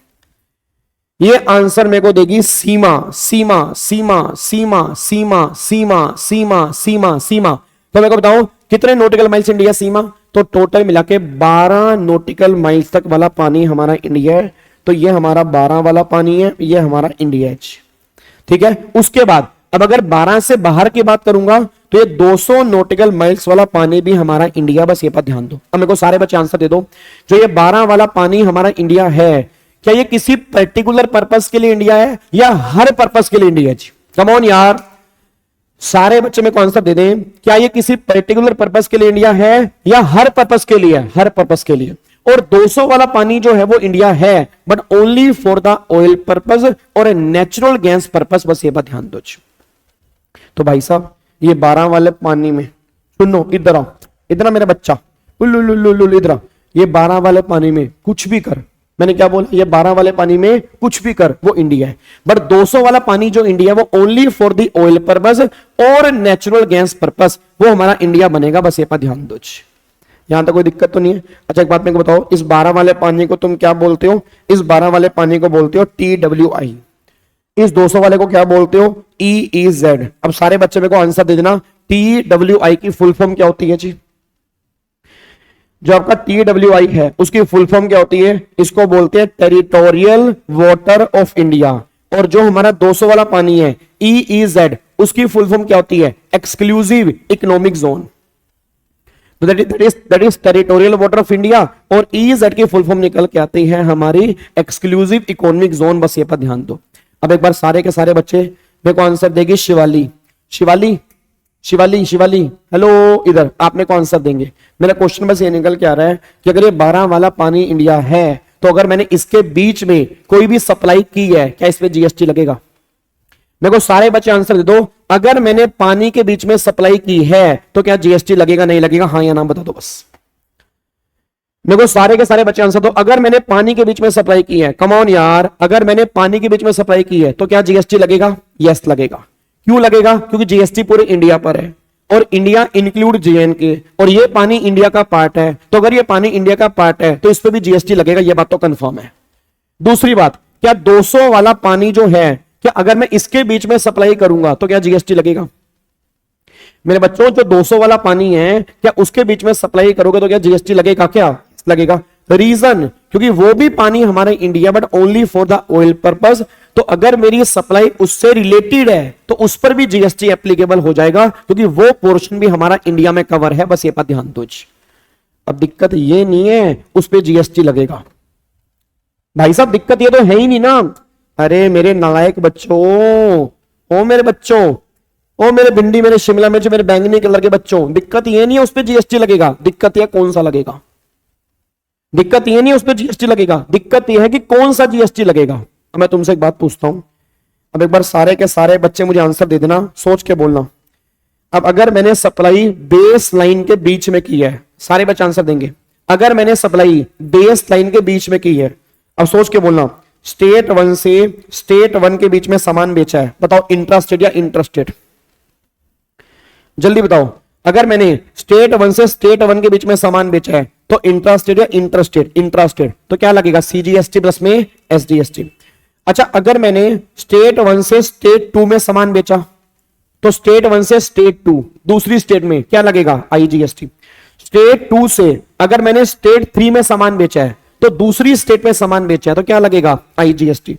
ये आंसर मेरे को देगी सीमा, सीमा, सीमा, सीमा, सीमा, सीमा, सीमा, सीमा, सीमा। तो मेरे को बताओ कितने नॉटिकल माइल्स इंडिया सीमा? तो टोटल मिला के 12 नॉटिकल माइल्स तक वाला पानी हमारा इंडिया है। तो ये हमारा 12 वाला पानी है, ये हमारा इंडिया है। ठीक है, उसके बाद अब अगर 12 से बाहर की बात करूंगा तो ये 200 नॉटिकल माइल्स वाला पानी भी हमारा इंडिया, बस ये पर ध्यान दो। अब मेरे को सारे बच्चे आंसर दे दो, जो ये 12 वाला पानी हमारा इंडिया है, क्या ये किसी पर्टिकुलर पर्पस के लिए इंडिया है या हर पर्पस के लिए इंडिया है? जी कम ऑन यार, सारे बच्चे मेरे को आंसर दे दें, क्या ये किसी पर्टिकुलर पर्पस के लिए इंडिया है या हर पर्पस के लिए? हर पर्पस के लिए। और 200 वाला पानी जो है वो इंडिया है, but only for the oil purpose और नेचुरल गैस पर्पस, बस ये बात ध्यान दो। तो भाई साहब ये 12 वाले पानी में, सुनो इधर आओ, इधर मेरा बच्चा, इधर आओ, ये 12 वाले पानी में कुछ भी कर, मैंने क्या बोला, ये 12 वाले पानी में कुछ भी कर वो इंडिया है, बट 200 वाला पानी जो इंडिया वो only for the oil purpose और नेचुरल गैस पर्पस, वो हमारा इंडिया बनेगा, बस ये पर ध्यान दो। यहां तक कोई दिक्कत तो नहीं है? अच्छा एक बात मेरे को बताओ, इस 12 वाले पानी को तुम क्या बोलते हो? इस 12 वाले पानी को बोलते हो TWI। इस 200 वाले को क्या बोलते हो? EEZ। अब सारे बच्चे मेरे को आंसर दे देना, TWI की फुल फॉर्म क्या होती है जी? जो आपका TWI है उसकी फुल फॉर्म क्या होती है? इसको बोलते हैं टेरिटोरियल वाटर ऑफ इंडिया। और जो हमारा 200 वाला पानी है EEZ, उसकी फुल फॉर्म क्या होती है? Exclusive economic zone. That is territorial water of India, और EEZ की फुल फॉर्म निकल के आती है हमारी एक्सक्लूसिव इकोनॉमिक जोन, बस ये पर ध्यान दो। अब एक बार सारे के सारे बच्चे मेरे को आंसर देंगे शिवाली, शिवाली, शिवाली, शिवाली, हेलो, इधर आप मेरे को आंसर देंगे। मेरा क्वेश्चन बस ये निकल के आ रहा है कि अगर ये 12 वाला पानी इंडिया है, तो अगर मैंने इसके बीच में कोई भी सप्लाई की है, क्या इस पे GST लगेगा? मेरे को सारे बच्चे आंसर दे दो, अगर मैंने पानी के बीच में सप्लाई की है तो क्या GST लगेगा नहीं लगेगा? हाँ या ना बता दो बस। मेरे को सारे के सारे बच्चे आंसर दो, अगर मैंने पानी के बीच में सप्लाई की है, कम ऑन यार, अगर मैंने पानी के बीच में सप्लाई की है तो क्या GST लगेगा? यस लगेगा। क्यों लगेगा? क्योंकि GST पूरे इंडिया पर है और इंडिया इंक्लूड JNK, और ये पानी इंडिया का पार्ट है। तो अगर ये पानी इंडिया का पार्ट है तो इस पर भी GST लगेगा, ये बात तो कंफर्म है। दूसरी बात, क्या 200 वाला पानी जो है, क्या अगर मैं इसके बीच में सप्लाई करूंगा तो क्या GST लगेगा? मेरे बच्चों, जो 200 वाला पानी है, क्या उसके बीच में सप्लाई करोगे तो क्या GST लगेगा? क्या लगेगा? रीजन क्योंकि वो भी पानी हमारे India but only for the oil purpose. तो अगर मेरी सप्लाई उससे रिलेटेड है तो उस पर भी जीएसटी एप्लीकेबल हो जाएगा क्योंकि वो पोर्शन भी हमारा इंडिया में कवर है। बस ये पर ध्यान दो। अब दिक्कत ये नहीं है उस पर जीएसटी लगेगा, भाई साहब दिक्कत ये तो है ही नहीं ना। अरे मेरे नालायक बच्चों, ओ मेरे बच्चों, ओ मेरे भिंडी, मेरे शिमला मिर्च, मेरे बैंगनी कलर के बच्चों, दिक्कत ये नहीं है उस पर जीएसटी लगेगा, दिक्कत यह कौन सा लगेगा। दिक्कत ये नहीं है उस पर जीएसटी लगेगा, दिक्कत यह है कि कौन सा जीएसटी लगेगा। अब मैं तुमसे एक बात पूछता हूं, अब एक बार सारे के सारे बच्चे मुझे आंसर दे देना, सोच के बोलना। अब अगर मैंने सप्लाई बेस लाइन के बीच में की है, सारे बच्चे आंसर देंगे। अगर मैंने सप्लाई बेस लाइन के बीच में की है, अब सोच के बोलना, स्टेट 1 से स्टेट 1 के बीच में सामान बेचा है, बताओ इंट्रा स्टेट या इंटर स्टेट, जल्दी बताओ। अगर मैंने स्टेट 1 से स्टेट 1 के बीच में सामान बेचा है तो इंट्रा स्टेट या इंटर स्टेट, इंट्रा स्टेट, तो क्या लगेगा, सीजीएसटी प्लस में एसजीएसटी। अच्छा, अगर मैंने स्टेट 1 से स्टेट 2 में सामान बेचा तो स्टेट 1 से स्टेट 2 दूसरी स्टेट में क्या लगेगा, आईजीएसटी। स्टेट 2 से अगर मैंने स्टेट 3 में सामान बेचा है तो दूसरी स्टेट में सामान बेचा है तो क्या लगेगा, आईजीएसटी।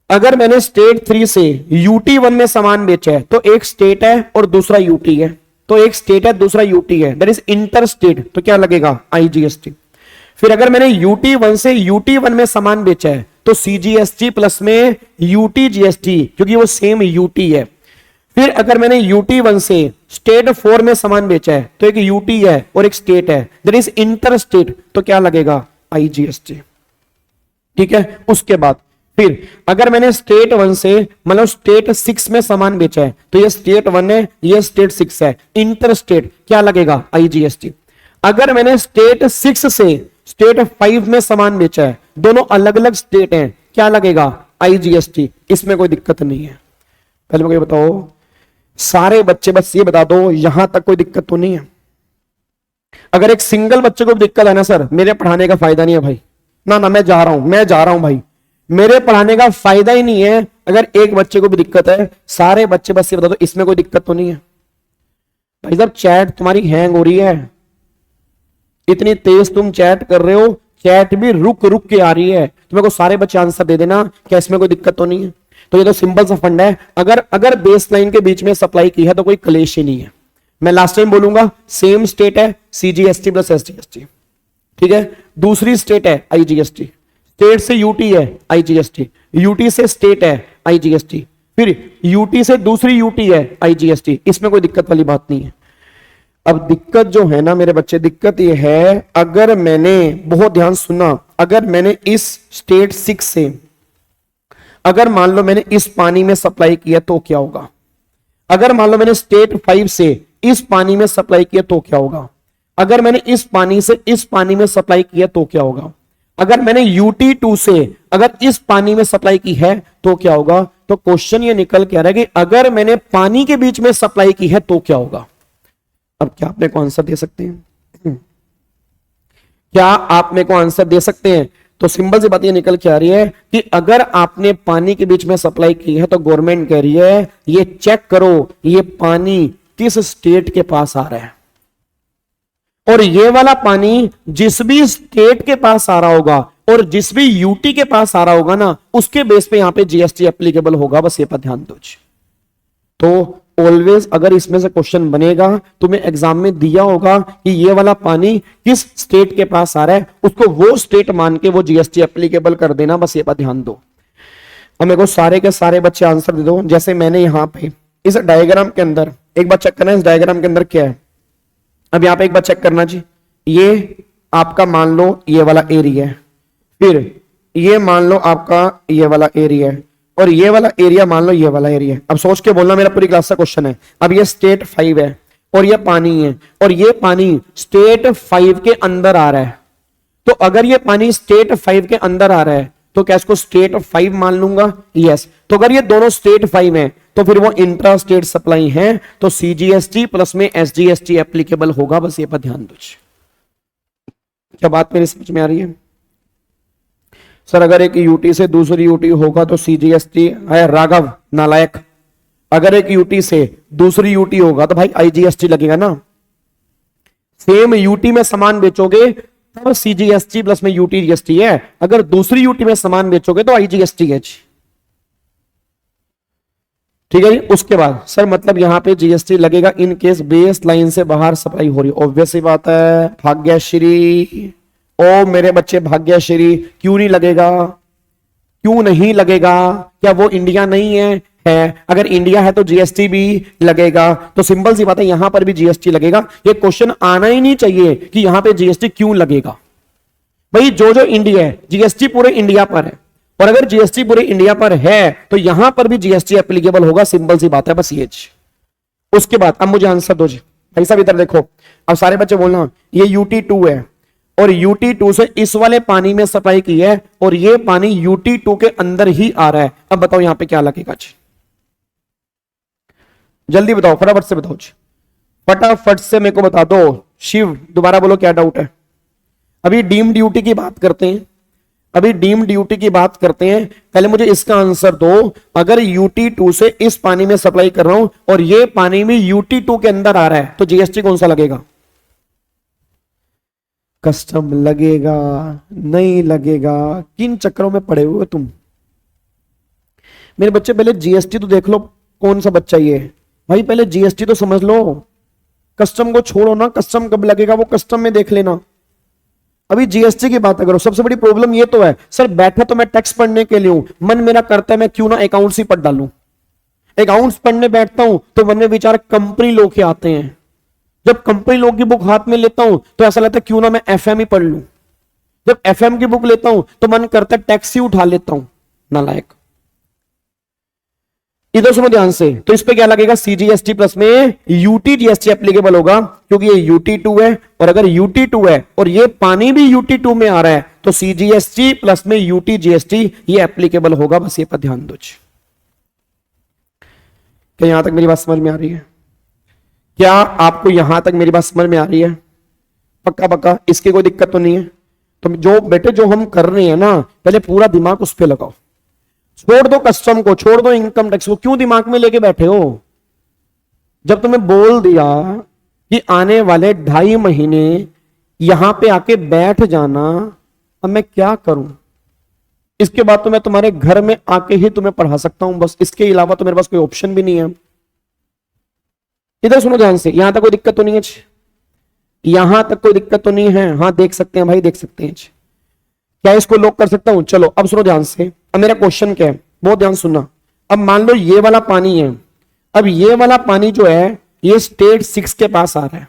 अगर मैंने स्टेट 3 से यूटी 1 में सामान बेचा है तो एक स्टेट है और दूसरा यूटी है, तो एक स्टेट है दूसरा यूटी है, दैट इज इंटर स्टेट, तो क्या लगेगा, आईजीएसटी। फिर अगर मैंने यूटी 1 से यूटी 1 में सामान बेचा है तो सीजीएसटी प्लस में यूटी जीएसटी, क्योंकि वो सेम यूटी है। फिर अगर मैंने यूटी 1 से स्टेट 4 में सामान बेचा है तो एक यूटी है और एक स्टेट है, दैट इज इंटर स्टेट, तो क्या लगेगा, आईजीएसटी। ठीक है, उसके बाद फिर अगर मैंने स्टेट 1 से मतलब स्टेट 6 में सामान बेचा है तो ये स्टेट 1 है, ये स्टेट 6 है, इंटर स्टेट, क्या लगेगा, आईजीएसटी। अगर मैंने स्टेट 6 से स्टेट 5 में सामान बेचा है, दोनों अलग अलग स्टेट हैं, क्या लगेगा, आईजीएसटी। इसमें कोई दिक्कत नहीं है। पहले मुझे बताओ सारे बच्चे, बस ये बता दो यहां तक कोई दिक्कत तो नहीं है। अगर एक सिंगल बच्चे को दिक्कत है ना, सर मेरे पढ़ाने का फायदा नहीं है भाई, ना ना मैं जा रहा हूं भाई, मेरे पढ़ाने का फायदा ही नहीं है। अगर एक बच्चे को भी दिक्कत है, सारे बच्चे बस ये बता दो इसमें कोई दिक्कत तो नहीं है। भाई साहब चैट तुम्हारी हैंग हो रही है, इतनी तेज तुम चैट कर रहे हो, चैट भी रुक रुक के आ रही है। तुम्हें को सारे बच्चे आंसर दे देना क्या इसमें कोई दिक्कत तो नहीं है। तो ये तो सिंपल सा फंड है, अगर बेस लाइन के बीच में सप्लाई की है तो कोई क्लेश ही नहीं है। मैं लास्ट टाइम बोलूंगा, सेम स्टेट है, सीजीएसटी प्लस एसजीएसटी, ठीक है। दूसरी स्टेट है आईजीएसटी, स्टेट से यूटी है आईजीएसटी, यूटी से स्टेट है आईजीएसटी, फिर यूटी से दूसरी यूटी है आईजीएसटी, इसमें कोई दिक्कत वाली बात नहीं है। अब दिक्कत जो है ना मेरे बच्चे, दिक्कत ये है, अगर मैंने, बहुत ध्यान सुनना, अगर मैंने इस स्टेट 6 से, अगर मान लो मैंने इस पानी में सप्लाई किया तो क्या होगा। अगर मान लो मैंने स्टेट 5 से इस पानी में सप्लाई किया तो क्या होगा। अगर मैंने इस पानी से इस पानी में सप्लाई किया तो क्या होगा। अगर मैंने यूटी 2 से अगर इस पानी में सप्लाई की है तो क्या होगा। तो क्वेश्चन ये निकल के आ रहा है कि अगर मैंने पानी के बीच में सप्लाई की है तो क्या होगा। अब क्या आप मेरे को आंसर दे सकते हैं, क्या आप मेरे को आंसर दे सकते हैं। तो सिंपल सी बात ये निकल के आ रही है कि अगर आपने पानी के बीच में सप्लाई की है तो गवर्नमेंट कह रही है ये चेक करो ये पानी किस स्टेट के पास आ रहा है, और ये वाला पानी जिस भी स्टेट के पास आ रहा होगा और जिस भी यूटी के पास आ रहा होगा ना, उसके बेस पे यहां पे जीएसटी एप्लीकेबल होगा। बस ये पर ध्यान दो। तो ऑलवेज अगर इसमें से क्वेश्चन बनेगा, तुम्हें एग्जाम में दिया होगा कि ये वाला पानी किस स्टेट के पास आ रहा है, उसको वो स्टेट मान के वो जीएसटी एप्लीकेबल कर देना। बस ये पर ध्यान दो। अब मेरे को सारे के सारे बच्चे आंसर दे दो। जैसे मैंने यहां पे इस डायग्राम के अंदर एक बार चेक करना, इस डायग्राम के अंदर क्या है। अब यहां पे एक बार चेक करना जी, ये आपका मान लो ये वाला एरिया है, फिर ये मान लो आपका ये वाला एरिया है, और ये वाला एरिया मान लो ये वाला एरिया है। अब सोच के बोलना, मेरा पूरी क्लास का क्वेश्चन है। अब ये स्टेट 5 है और ये पानी है, और ये पानी स्टेट 5 के अंदर आ रहा है। तो अगर ये पानी स्टेट 5 के अंदर आ रहा है तो क्या इसको स्टेट 5 मान लूंगा, यस। तो अगर ये दोनों स्टेट 5 है तो फिर वो इंट्रा स्टेट सप्लाई है, तो सीजीएसटी प्लस में एसजीएसटी एप्लीकेबल होगा। बस ये पर ध्यान दो। क्या बात मेरी समझ में आ रही है। सर अगर एक यूटी से दूसरी यूटी होगा तो सीजीएसटी है, राघव नालायक, अगर एक यूटी से दूसरी यूटी होगा तो भाई आईजीएसटी लगेगा ना। सेम यूटी में सामान बेचोगे तब सीजीएसटी प्लस में यूटी जीएसटी है। अगर दूसरी यूटी में सामान बेचोगे तो आईजीएसटी है। ठीक है जी। उसके बाद सर मतलब यहां पे जीएसटी लगेगा इन केस बेस लाइन से बाहर सप्लाई हो रही है। ऑब्वियस ही बात है भाग्यश्री, ओ मेरे बच्चे भाग्यश्री, क्यों नहीं लगेगा, क्यों नहीं लगेगा? क्या वो इंडिया नहीं है? है। अगर इंडिया है तो जीएसटी भी लगेगा। तो सिंपल सी बात है यहां पर भी जीएसटी लगेगा। ये क्वेश्चन आना ही नहीं चाहिए कि यहां पे जीएसटी क्यों लगेगा। भाई जो इंडिया है जीएसटी पूरे इंडिया पर है, और अगर जीएसटी पूरे इंडिया पर है तो यहां पर भी जीएसटी एप्लीकेबल होगा। सिंपल सी बात है बस ये। उसके बाद अब मुझे आंसर दो जी। भाई साहब इधर देखो, अब सारे बच्चे बोलना ये UT2 है और UT2 से इस वाले पानी में सप्लाई की है और ये पानी UT2 के अंदर ही आ रहा है। अब बताओ यहां पे क्या लगेगा जी, जल्दी बताओ, फटाफट से बताओ जी, फटाफट से मेरे को बता दो। शिव दोबारा बोलो क्या डाउट है। अभी डीम्ड ड्यूटी की बात करते हैं, अभी डीम्ड ड्यूटी की बात करते हैं। पहले मुझे इसका आंसर दो। अगर UT2 से इस पानी में सप्लाई कर रहा हूं और ये पानी में UT2 के अंदर आ रहा है तो जीएसटी कौन सा लगेगा? कस्टम लगेगा, नहीं लगेगा? किन चक्करों में पड़े हुए तुम मेरे बच्चे? पहले जीएसटी तो देख लो, कौन सा बच्चा ये भाई, पहले जीएसटी तो समझ लो। कस्टम को छोड़ो ना, कस्टम कब लगेगा वो कस्टम में देख लेना। अभी जीएसटी की बात करो। सबसे बड़ी प्रॉब्लम ये तो है सर, बैठा तो मैं टैक्स पढ़ने के लिए हूं, मन मेरा करता है मैं क्यों ना अकाउंट्स ही पढ़ डालूं। अकाउंट्स पढ़ने बैठता हूं तो मन में विचार कंपनी लॉ के आते हैं। जब कंपनी लॉ की बुक हाथ में लेता हूं तो ऐसा लगता है क्यों ना मैं एफएम ही पढ़ लूं। जब एफएम की बुक लेता हूं तो मन करता है टैक्स ही उठा लेता हूं। नालायक। इधर सुनो ध्यान से, तो इस पे क्या लगेगा? सीजीएसटी प्लस में यूटी जीएसटी एप्लीकेबल होगा क्योंकि ये UT2 है, और अगर UT2 है और ये पानी भी UT2 में आ रहा है तो सीजीएसटी प्लस में यूटी जीएसटी ये एप्लीकेबल होगा। बस ये पर ध्यान दो। क्या यहां तक मेरी बात समझ में आ रही है? क्या आपको यहां तक मेरी बात समझ में आ रही है? पक्का पक्का, इसकी कोई दिक्कत तो नहीं है? तो जो बेटे जो हम कर रहे हैं ना, पहले पूरा दिमाग उस पर लगाओ। छोड़ दो कस्टम को, छोड़ दो इनकम टैक्स को, क्यों दिमाग में लेके बैठे हो? जब तुम्हें बोल दिया कि आने वाले 2.5 महीने यहां पे आके बैठ जाना, अब मैं क्या करूं? इसके बाद तो मैं तुम्हारे घर में आके ही तुम्हें पढ़ा सकता हूं, बस इसके अलावा तो मेरे पास कोई ऑप्शन भी नहीं है। इधर सुनो ध्यान से, यहां तक कोई दिक्कत तो नहीं है? यहां तक कोई दिक्कत तो नहीं है? हाँ देख सकते हैं भाई, देख सकते हैं। क्या इसको लॉक कर सकता हूं? चलो अब सुनो ध्यान से। अब मेरा क्वेश्चन क्या है, बहुत ध्यान सुनना। अब मान लो ये वाला पानी है, अब ये वाला पानी जो है ये स्टेट 6 के पास आ रहा है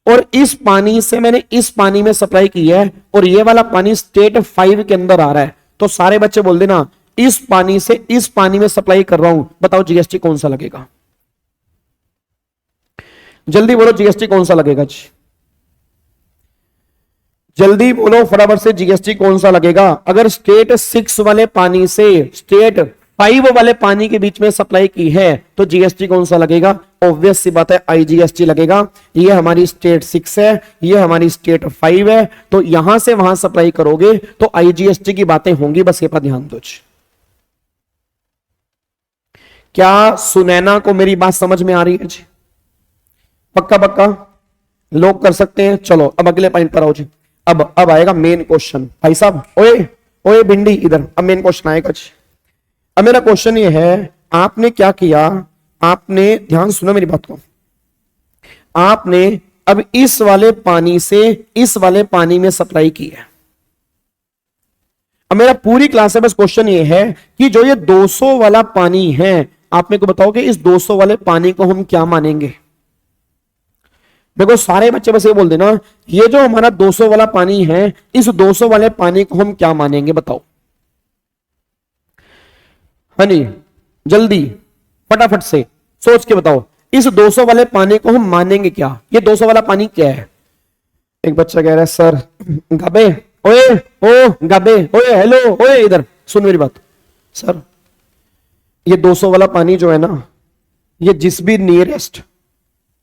और इस पानी से मैंने इस पानी में सप्लाई की है और ये वाला पानी स्टेट 5 के अंदर आ रहा है। तो सारे बच्चे बोल देना इस पानी से इस पानी में सप्लाई कर रहा हूं, बताओ जीएसटी कौन सा लगेगा? जल्दी बोलो जीएसटी कौन सा लगेगा जी, जल्दी बोलो फटाफट से, जीएसटी कौन सा लगेगा? अगर स्टेट 6 वाले पानी से स्टेट 5 वाले पानी के बीच में सप्लाई की है तो जीएसटी कौन सा लगेगा? ऑब्वियस सी बात है आईजीएसटी लगेगा। ये हमारी स्टेट 6 है, ये हमारी स्टेट 5 है, तो यहां से वहां सप्लाई करोगे तो आईजीएसटी की बातें होंगी। बस ये पर ध्यान दो। क्या सुनैना को मेरी बात समझ में आ रही है जी? पक्का पक्का लोग कर सकते हैं। चलो अब अगले पॉइंट पर आओ जी। अब आएगा मेन क्वेश्चन। भाई साहब ओए ओए भिंडी इधर, अब मेन क्वेश्चन आएगा जी। अब मेरा क्वेश्चन ये है, आपने क्या किया, आपने ध्यान सुनो मेरी बात को, आपने अब इस वाले पानी से इस वाले पानी में सप्लाई की है। अब मेरा पूरी क्लास है बस क्वेश्चन ये है कि जो ये 200 वाला पानी है, आप मेरे को बताओ कि इस 200 वाले पानी को हम क्या मानेंगे? देखो सारे बच्चे बस ये बोल देना, ये जो हमारा 200 वाला पानी है, इस 200 वाले पानी को हम क्या मानेंगे? बताओ हनी, जल्दी फटाफट से सोच के बताओ, इस 200 वाले पानी को हम मानेंगे क्या? ये 200 वाला पानी क्या है? एक बच्चा कह रहा है सर गबे, ओए ओ गबे, ओए हेलो, ओए इधर सुन मेरी बात। सर ये 200 वाला पानी जो है ना, ये जिस भी नियरेस्ट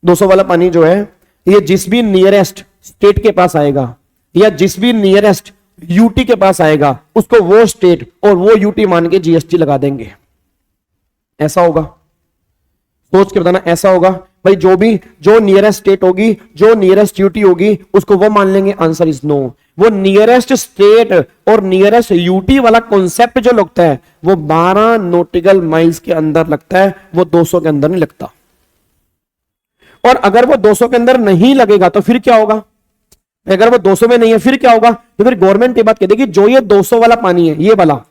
200 वाला पानी जो है, ये जिस भी नियरेस्ट स्टेट के पास आएगा या जिस भी नियरेस्ट यूटी के पास आएगा, उसको वो स्टेट और वो यूटी मान के जीएसटी लगा देंगे। ऐसा होगा? सोच के बताना ऐसा होगा? भाई जो नियरेस्ट स्टेट होगी, जो नियरेस्ट यूटी होगी, उसको वो मान लेंगे? Answer is no. वो नियरेस्ट स्टेट और नियरेस्ट यूटी वाला कॉन्सेप्ट जो लगता है वो 12 नॉटिकल माइल्स के अंदर लगता है, वो 200 के अंदर नहीं लगता। और अगर वो 200 के अंदर नहीं लगेगा तो फिर क्या होगा? अगर वो 200 में नहीं है फिर क्या होगा? तो फिर गवर्नमेंट ये बात कह देगी जो ये 200 वाला पानी है, ये वाला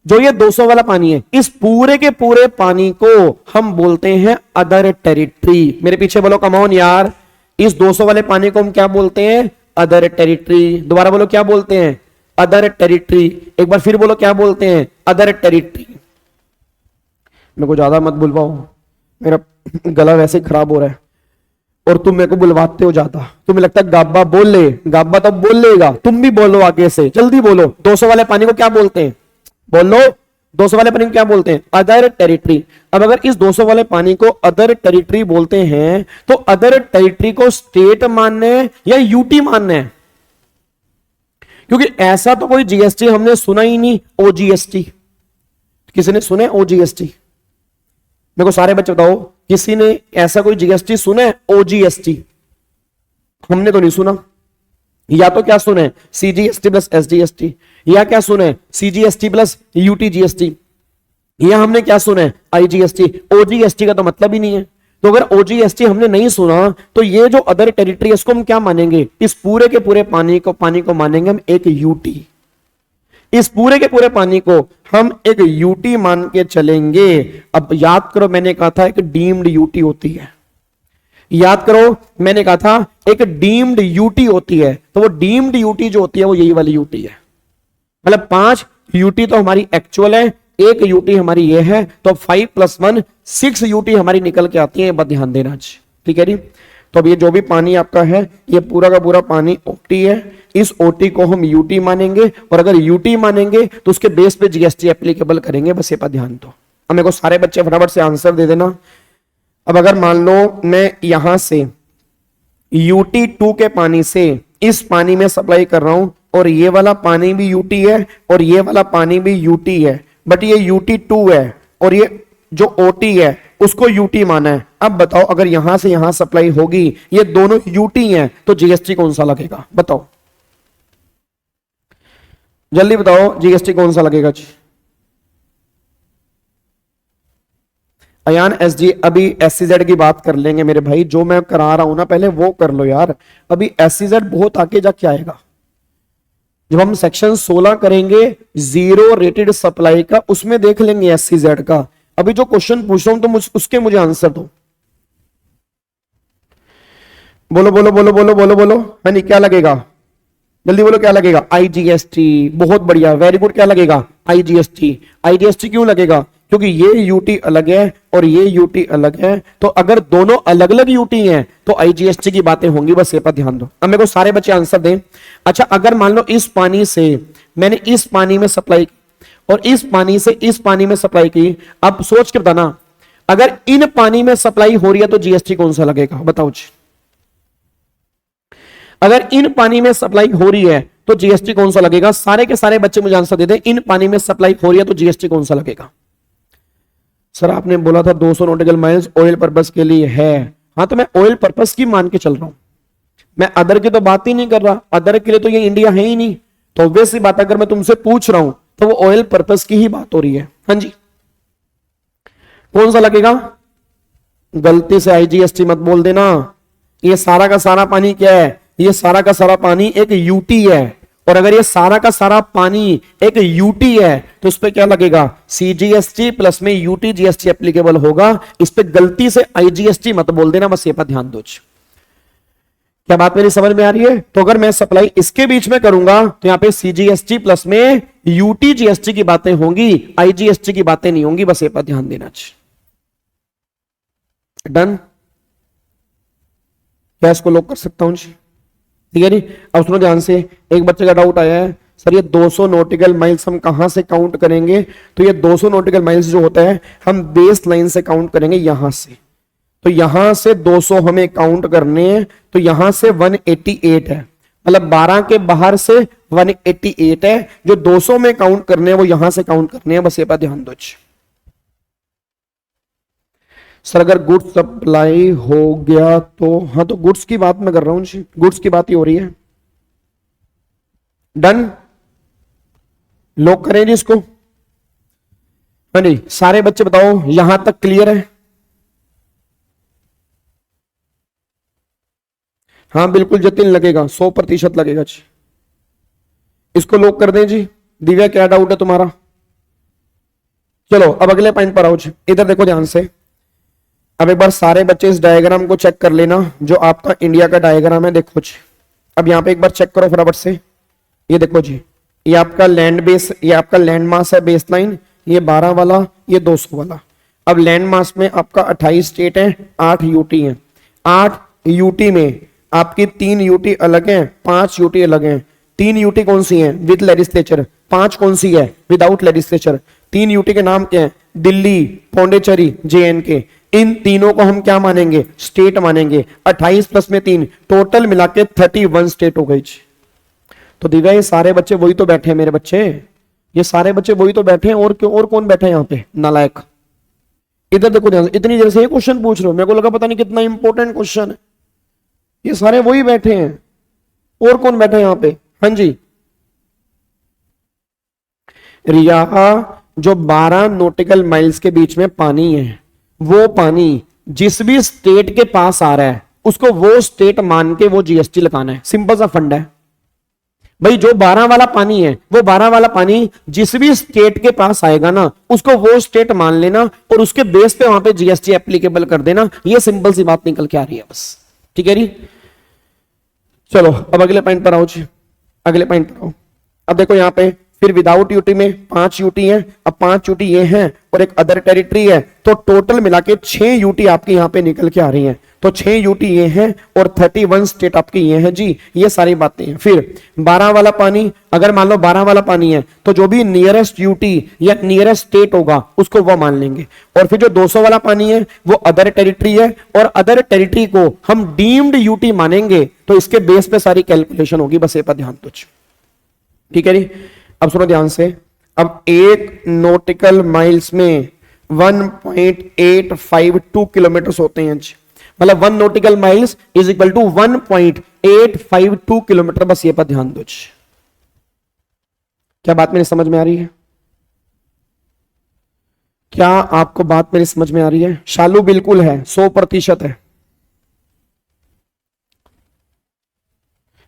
जो ये 200 वाला पानी है, इस पूरे के पूरे पानी को हम बोलते हैं अदर टेरिटरी। मेरे पीछे बोलो कम ऑन यार, इस 200 वाले पानी को हम क्या बोलते हैं? Other territory. दोबारा बोलो क्या बोलते हैं? Other territory. एक बार फिर बोलो क्या बोलते हैं? Other territory. मेरे को ज्यादा मत बुलवाओ, मेरा गला वैसे खराब हो रहा है और तुम मेरे को बुलवाते हो ज्यादा। तुम्हें लगता है गाब्बा बोल ले, गाब्बा तो बोल लेगा, तुम भी बोलो आगे से, जल्दी बोलो। 200 वाले पानी को क्या बोलते हैं? बोलो 200 वाले पानी को क्या बोलते हैं? Other territory. अब अगर इस 200 वाले पानी को अदर टेरिटरी बोलते हैं तो अदर टेरिटरी को स्टेट मानना है या यूटी मानना है? क्योंकि ऐसा तो कोई जीएसटी हमने सुना ही नहीं। ओजीएसटी किसी ने सुना है? ओजीएसटी मेरे को सारे बच्चे बताओ, किसी ने ऐसा कोई जीएसटी सुना है? ओजीएसटी हमने तो नहीं सुना। या तो क्या सुने? सीजीएसटी प्लस एसजीएसटी, या क्या सुने? सीजीएसटी प्लस यूटीजीएसटी, या हमने क्या सुना है? आईजीएसटी। ओजीएसटी का तो मतलब ही नहीं है। तो अगर ओजीएसटी हमने नहीं सुना तो ये जो अदर टेरिटरी इसको हम क्या मानेंगे? इस पूरे के पूरे पानी को मानेंगे हम एक यूटी। इस पूरे के पूरे पानी को हम एक यूटी मान के चलेंगे। अब याद करो मैंने कहा था एक डीम्ड यूटी होती है। याद करो मैंने कहा था एक डीम्ड यूटी होती है। तो वो डीम्ड यूटी जो होती है वो यही वाली यूटी है। मतलब 5 यूटी तो हमारी एक्चुअल है, 1 यूटी हमारी ये है, तो 5 + 1 6 यूटी हमारी निकल के आती है। बस ध्यान देना आज, ठीक है जी। तो अब ये जो भी पानी आपका है ये पूरा का पूरा पानी ओटी है। इस ओटी को हम यूटी मानेंगे और अगर यूटी मानेंगे तो उसके बेस पे जीएसटी एप्लीकेबल करेंगे। बस ये पर ध्यान दो। अब मेरे को सारे बच्चे फटाफट से आंसर दे देना। अब अगर मान लो मैं यहां से UT2 के पानी से इस पानी में सप्लाई कर रहा हूं और ये वाला पानी भी UT है और ये वाला पानी भी UT है, बट ये UT2 है और ये जो OT है उसको UT माना है। अब बताओ अगर यहां से यहां सप्लाई होगी, ये दोनों UT हैं, तो जीएसटी कौन सा लगेगा? बताओ जल्दी बताओ, जीएसटी कौन सा लगेगा जी? अयान एसजी, अभी SEZ की बात कर लेंगे मेरे भाई। जो मैं करा रहा हूं ना पहले वो कर लो यार। अभी SEZ बहुत आगे जाके आएगा। जब हम सेक्शन 16 करेंगे जीरो रेटेड सप्लाई का, उसमें देख लेंगे SEZ का। अभी जो क्वेश्चन पूछ रहा हूं तो उसके मुझे आंसर दो। बोलो बोलो बोलो बोलो बोलो बोलो, है नहीं? क्या लगेगा? जल्दी बोलो क्या लगेगा? IGST। बहुत बढ़िया, वेरी गुड। क्या लगेगा? IGST। IGST क्यों लगेगा? क्योंकि ये यूटी अलग है और ये यूटी अलग है। तो अगर दोनों अलग अलग यूटी हैं तो IGST की बातें होंगी। बस ये पर ध्यान दो। अब मेरे को सारे बच्चे आंसर दें। अच्छा, अगर मान लो इस पानी से मैंने इस पानी में सप्लाई की और इस पानी से इस पानी में सप्लाई की, अब सोच के बताना अगर इन पानी में सप्लाई हो रही है तो जीएसटी कौन सा लगेगा? बताओ जी। अगर इन पानी में सप्लाई हो रही है तो जीएसटी कौन सा लगेगा? सारे के सारे बच्चे मुझे आंसर दे दें। इन पानी में सप्लाई हो रही है तो जीएसटी कौन सा लगेगा? सर आपने बोला था 200 नॉटिकल माइल्स ऑयल पर्पस के लिए है। हाँ तो मैं ऑयल पर्पस की मान के चल रहा हूं, मैं अदर की तो बात ही नहीं कर रहा। अदर के लिए तो ये इंडिया है ही नहीं। तो ऑब्वियस सी बात अगर मैं तुमसे पूछ रहा हूं तो वो ऑयल पर्पस की ही बात हो रही है। हाँ जी, कौन सा लगेगा? गलती से IGST मत बोल देना। ये सारा का सारा पानी क्या है? ये सारा का सारा पानी एक यूटी है। और अगर ये सारा का सारा पानी एक यूटी है तो इस पे क्या लगेगा? CGST प्लस में UT GST एप्लीकेबल होगा। इस पे गलती से IGST मत बोल देना। बस ये पर ध्यान दो। क्या बात मेरी समझ में आ रही है? तो अगर मैं सप्लाई इसके बीच में करूंगा तो यहां पे CGST प्लस में UT GST की बातें होंगी, IGST की बातें नहीं होंगी। बस ये पर ध्यान देना। डन? क्या इसको लॉक कर सकता हूं जी? ठीक है जी। अब सुनो ध्यान से, एक बच्चे का डाउट आया है सर ये 200 नॉटिकल माइल्स हम कहां से काउंट करेंगे? तो ये 200 नॉटिकल माइल्स जो होता है हम बेस लाइन से काउंट करेंगे यहां से। तो यहां से 200 हमें काउंट करने हैं। तो यहां से 188 है, मतलब 12 के बाहर से 188 है। जो 200 में काउंट करने हैं वो यहां से काउंट करने हैं। बस ये पर ध्यान दो। सर अगर गुड्स सप्लाई हो गया तो, हाँ तो गुड्स की बात मैं कर रहा हूं जी, गुड्स की बात ही हो रही है। डन, लॉक करें जी इसको। हाँ जी, सारे बच्चे बताओ यहां तक क्लियर है? हाँ बिल्कुल जतिन लगेगा, 100% लगेगा जी। इसको लॉक कर दें जी। दिव्या क्या डाउट है तुम्हारा? चलो अब अगले पॉइंट पर आओ जी, इधर देखो ध्यान से। अब एक बार सारे बच्चे इस डायग्राम को चेक कर लेना, जो आपका इंडिया का डायग्राम है। देखो जी, अब यहां पे एक बार चेक करो फटाफट से। ये देखो जी, ये आपका लैंड बेस, ये आपका लैंड मास है बेस लाइन, ये 12 वाला, ये 200 वाला। अब लैंड मास में आपका 28 स्टेट है, 8 यूटी है। 8 यूटी में आपकी 3 यूटी अलग हैं, 5 यूटी अलग हैं। 3 यूटी कौन सी हैं? With legislature. 5 कौन सी है? Without legislature. 3 यूटी के नाम क्या है? दिल्ली, पौंडीचेरी, JNK। इन तीनों को हम क्या मानेंगे? स्टेट मानेंगे। 28 प्लस में 3, टोटल मिला के 31 स्टेट हो गई। तो दिव्या ये सारे बच्चे वही तो बैठे हैं मेरे बच्चे, ये सारे बच्चे वही तो बैठे हैं। और क्यों, और कौन बैठे हैं यहाँ पे नालायक? इधर देखो ध्यान से, इतनी देर से ये क्वेश्चन पूछ रहे हो, मेरे को लगा पता नहीं कितना इंपॉर्टेंट क्वेश्चन है। ये सारे वही बैठे हैं, और कौन बैठे हैं यहाँ पे? हाँ जी रिया, जो 12 नॉटिकल माइल्स के बीच में पानी है, वो पानी जिस भी स्टेट के पास आ रहा है उसको वो स्टेट मान के वो GST लगाना है। सिंपल सा फंड है भाई। जो 12 वाला पानी है, वो 12 वाला पानी जिस भी स्टेट के पास आएगा ना, उसको वो स्टेट मान लेना और उसके बेस पे वहां पे GST एप्लीकेबल कर देना। ये सिंपल सी बात निकल के आ रही है बस, ठीक है जी। चलो अब अगले पॉइंट पर आओ जी, अगले पॉइंट पर आओ। अब देखो यहाँ पे फिर विदाउट यूटी में 5 यूटी है। अब 5 यूटी ये हैं और एक अदर टेरिटरी है, तो टोटल मिला के 6 यूटी आपकी यहाँ पे निकल के आ रही हैं। तो 6 यूटी ये हैं और 31 स्टेट आपकी ये हैं जी। ये सारी बातें हैं। फिर 12 वाला पानी, अगर मान लो 12 वाला पानी है तो जो भी नियरेस्ट यूटी या नियरेस्ट स्टेट होगा उसको वो मान लेंगे। और फिर जो 200 वाला पानी है वो अदर टेरिटरी है, और अदर टेरिटरी को हम डीम्ड यूटी मानेंगे। तो इसके बेस पे सारी कैलकुलेशन होगी, बस ये पर ध्यान दो, ठीक है जी। अब सुनो ध्यान से। अब 1 नॉटिकल माइल्स में 1.852 किलोमीटर होते हैं, मतलब 1 nautical miles is equal to 1.852 kilometre. बस ये पर ध्यान दो। क्या बात मेरी समझ में आ रही है? क्या आपको बात मेरी समझ में आ रही है? शालू बिल्कुल है, 100% है।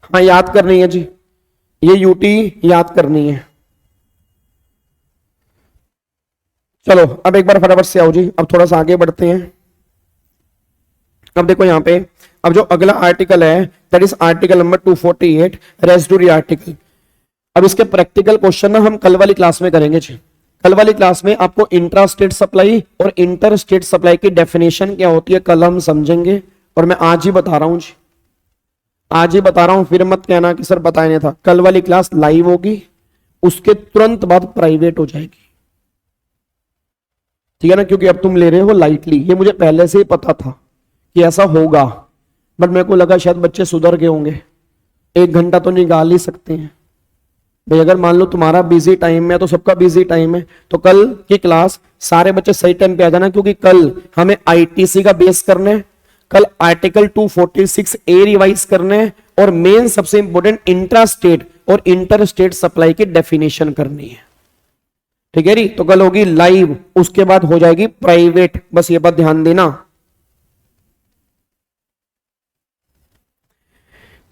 हाँ याद करनी है जी, ये यूटी याद करनी है। चलो अब एक बार फटाफट से आओ जी, अब थोड़ा सा आगे बढ़ते हैं। अब देखो यहाँ पे, अब जो अगला आर्टिकल है that is article number 248, residuary article. अब इसके प्रैक्टिकल क्वेश्चन ना हम कल वाली क्लास में करेंगे जी। कल वाली क्लास में आपको इंट्रा स्टेट सप्लाई और इंटर स्टेट सप्लाई की डेफिनेशन क्या होती है कल हम समझेंगे। और मैं आज ही बता रहा हूं जी, आज ही बता रहा हूं, फिर मत कहना कि सर बताया नहीं था। कल वाली क्लास लाइव होगी, उसके तुरंत बाद प्राइवेट हो जाएगी, ठीक है ना, क्योंकि अब तुम ले रहे हो लाइटली। ये मुझे पहले से ही पता था कि ऐसा होगा, बट मेरे को लगा शायद बच्चे सुधर गए होंगे। 1 घंटा तो निकाल ही सकते हैं भाई। अगर मान लो तुम्हारा बिजी टाइम है तो सबका बिजी टाइम है, तो कल की क्लास सारे बच्चे सही टाइम पे आ जाना, क्योंकि कल हमें ITC का बेस करना है, कल आर्टिकल 246A रिवाइज करना है, और मेन सबसे इंपॉर्टेंट इंट्रा स्टेट और इंटर स्टेट सप्लाई की डेफिनेशन करनी है, ठीक है री। तो कल होगी लाइव, उसके बाद हो जाएगी प्राइवेट, बस ये बात ध्यान देना।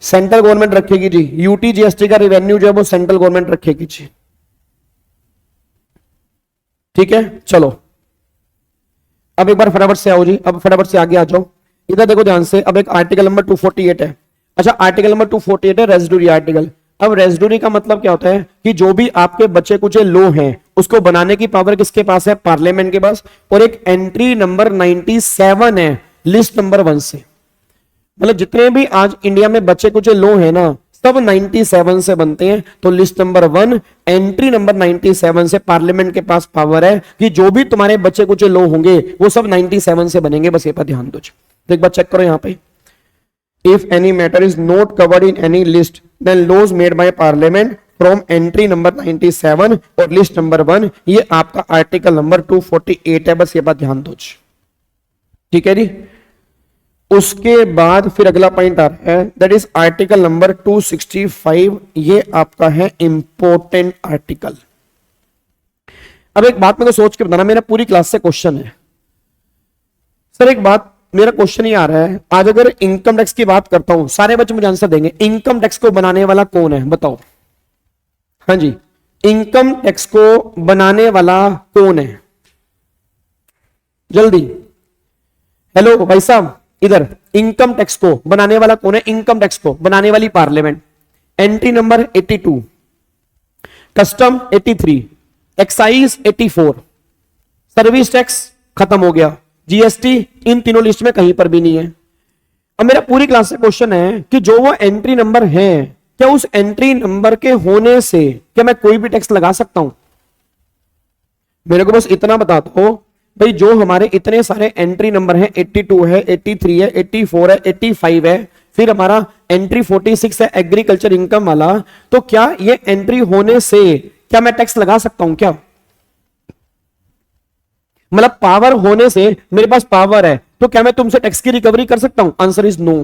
सेंट्रल गवर्नमेंट रखेगी जी, यूटी GST का रेवेन्यू जो है वो सेंट्रल गवर्नमेंट रखेगी जी, ठीक है। चलो अब एक बार फटाफट से आओ जी, अब फटाफट से आगे आ जाओ। इधर देखो ध्यान से। अब एक आर्टिकल नंबर 248 है। अच्छा, आर्टिकल नंबर 248 है रेसिड्यूरी आर्टिकल। अब रेसिड्यूरी का मतलब क्या होता है कि जो भी आपके बचे कुचे लॉ हैं उसको बनाने की पावर किसके पास है? पार्लियामेंट के पास। और एक एंट्री नंबर 97 है लिस्ट नंबर 1 से, मतलब जितने भी आज इंडिया में बचे कुचे लॉ है ना, सब 97 से बनते हैं। तो लिस्ट नंबर 1 एंट्री नंबर 97 से पार्लियामेंट के पास पावर है कि जो भी तुम्हारे बच्चे कुचे लॉ होंगे वो सब 97 से बनेंगे, बस ये पर ध्यान दो। तो एक बार चेक करो यहाँ पे, if any matter is not covered in any list then laws made by parliament from entry number 97 और लिस्ट नंबर 1, ये आपका आर्टिकल नंबर 248 है, बस ये बात ध्यान दो। ठीक है जी। उसके बाद फिर अगला पॉइंट आ रहा है, दैट इज आर्टिकल नंबर 265। ये आपका है इंपॉर्टेंट आर्टिकल। अब एक बात मेरे को सोच के बताना, मेरा पूरी क्लास से क्वेश्चन है सर, एक बात मेरा क्वेश्चन ही आ रहा है, आज अगर इनकम टैक्स की बात करता हूं, सारे बच्चे मुझे आंसर देंगे, इनकम टैक्स को बनाने वाला कौन है बताओ। हाँ जी, इनकम टैक्स को बनाने वाला कौन है, जल्दी। हेलो भाई साहब, इधर इनकम टैक्स को बनाने वाला कौन है, इनकम टैक्स को बनाने वाली parliament. Entry number 82, custom 83, excise 84, service tax खत्म हो गया, जीएसटी इन तीनों लिस्ट में कहीं पर भी नहीं है। अब मेरा पूरी क्लास से क्वेश्चन है कि जो वो एंट्री नंबर है, क्या उस एंट्री नंबर के होने से क्या मैं कोई भी टैक्स लगा सकता हूं? मेरे को बस इतना बता दो भाई, जो हमारे इतने सारे एंट्री नंबर हैं, 82 है, 83 है, 84 है, 85 है, फिर हमारा एंट्री 46 है एग्रीकल्चर इनकम वाला, तो क्या ये एंट्री होने से क्या मैं टैक्स लगा सकता हूं क्या? मतलब पावर होने से, मेरे पास पावर है तो क्या मैं तुमसे टैक्स की रिकवरी कर सकता हूं? Answer is no.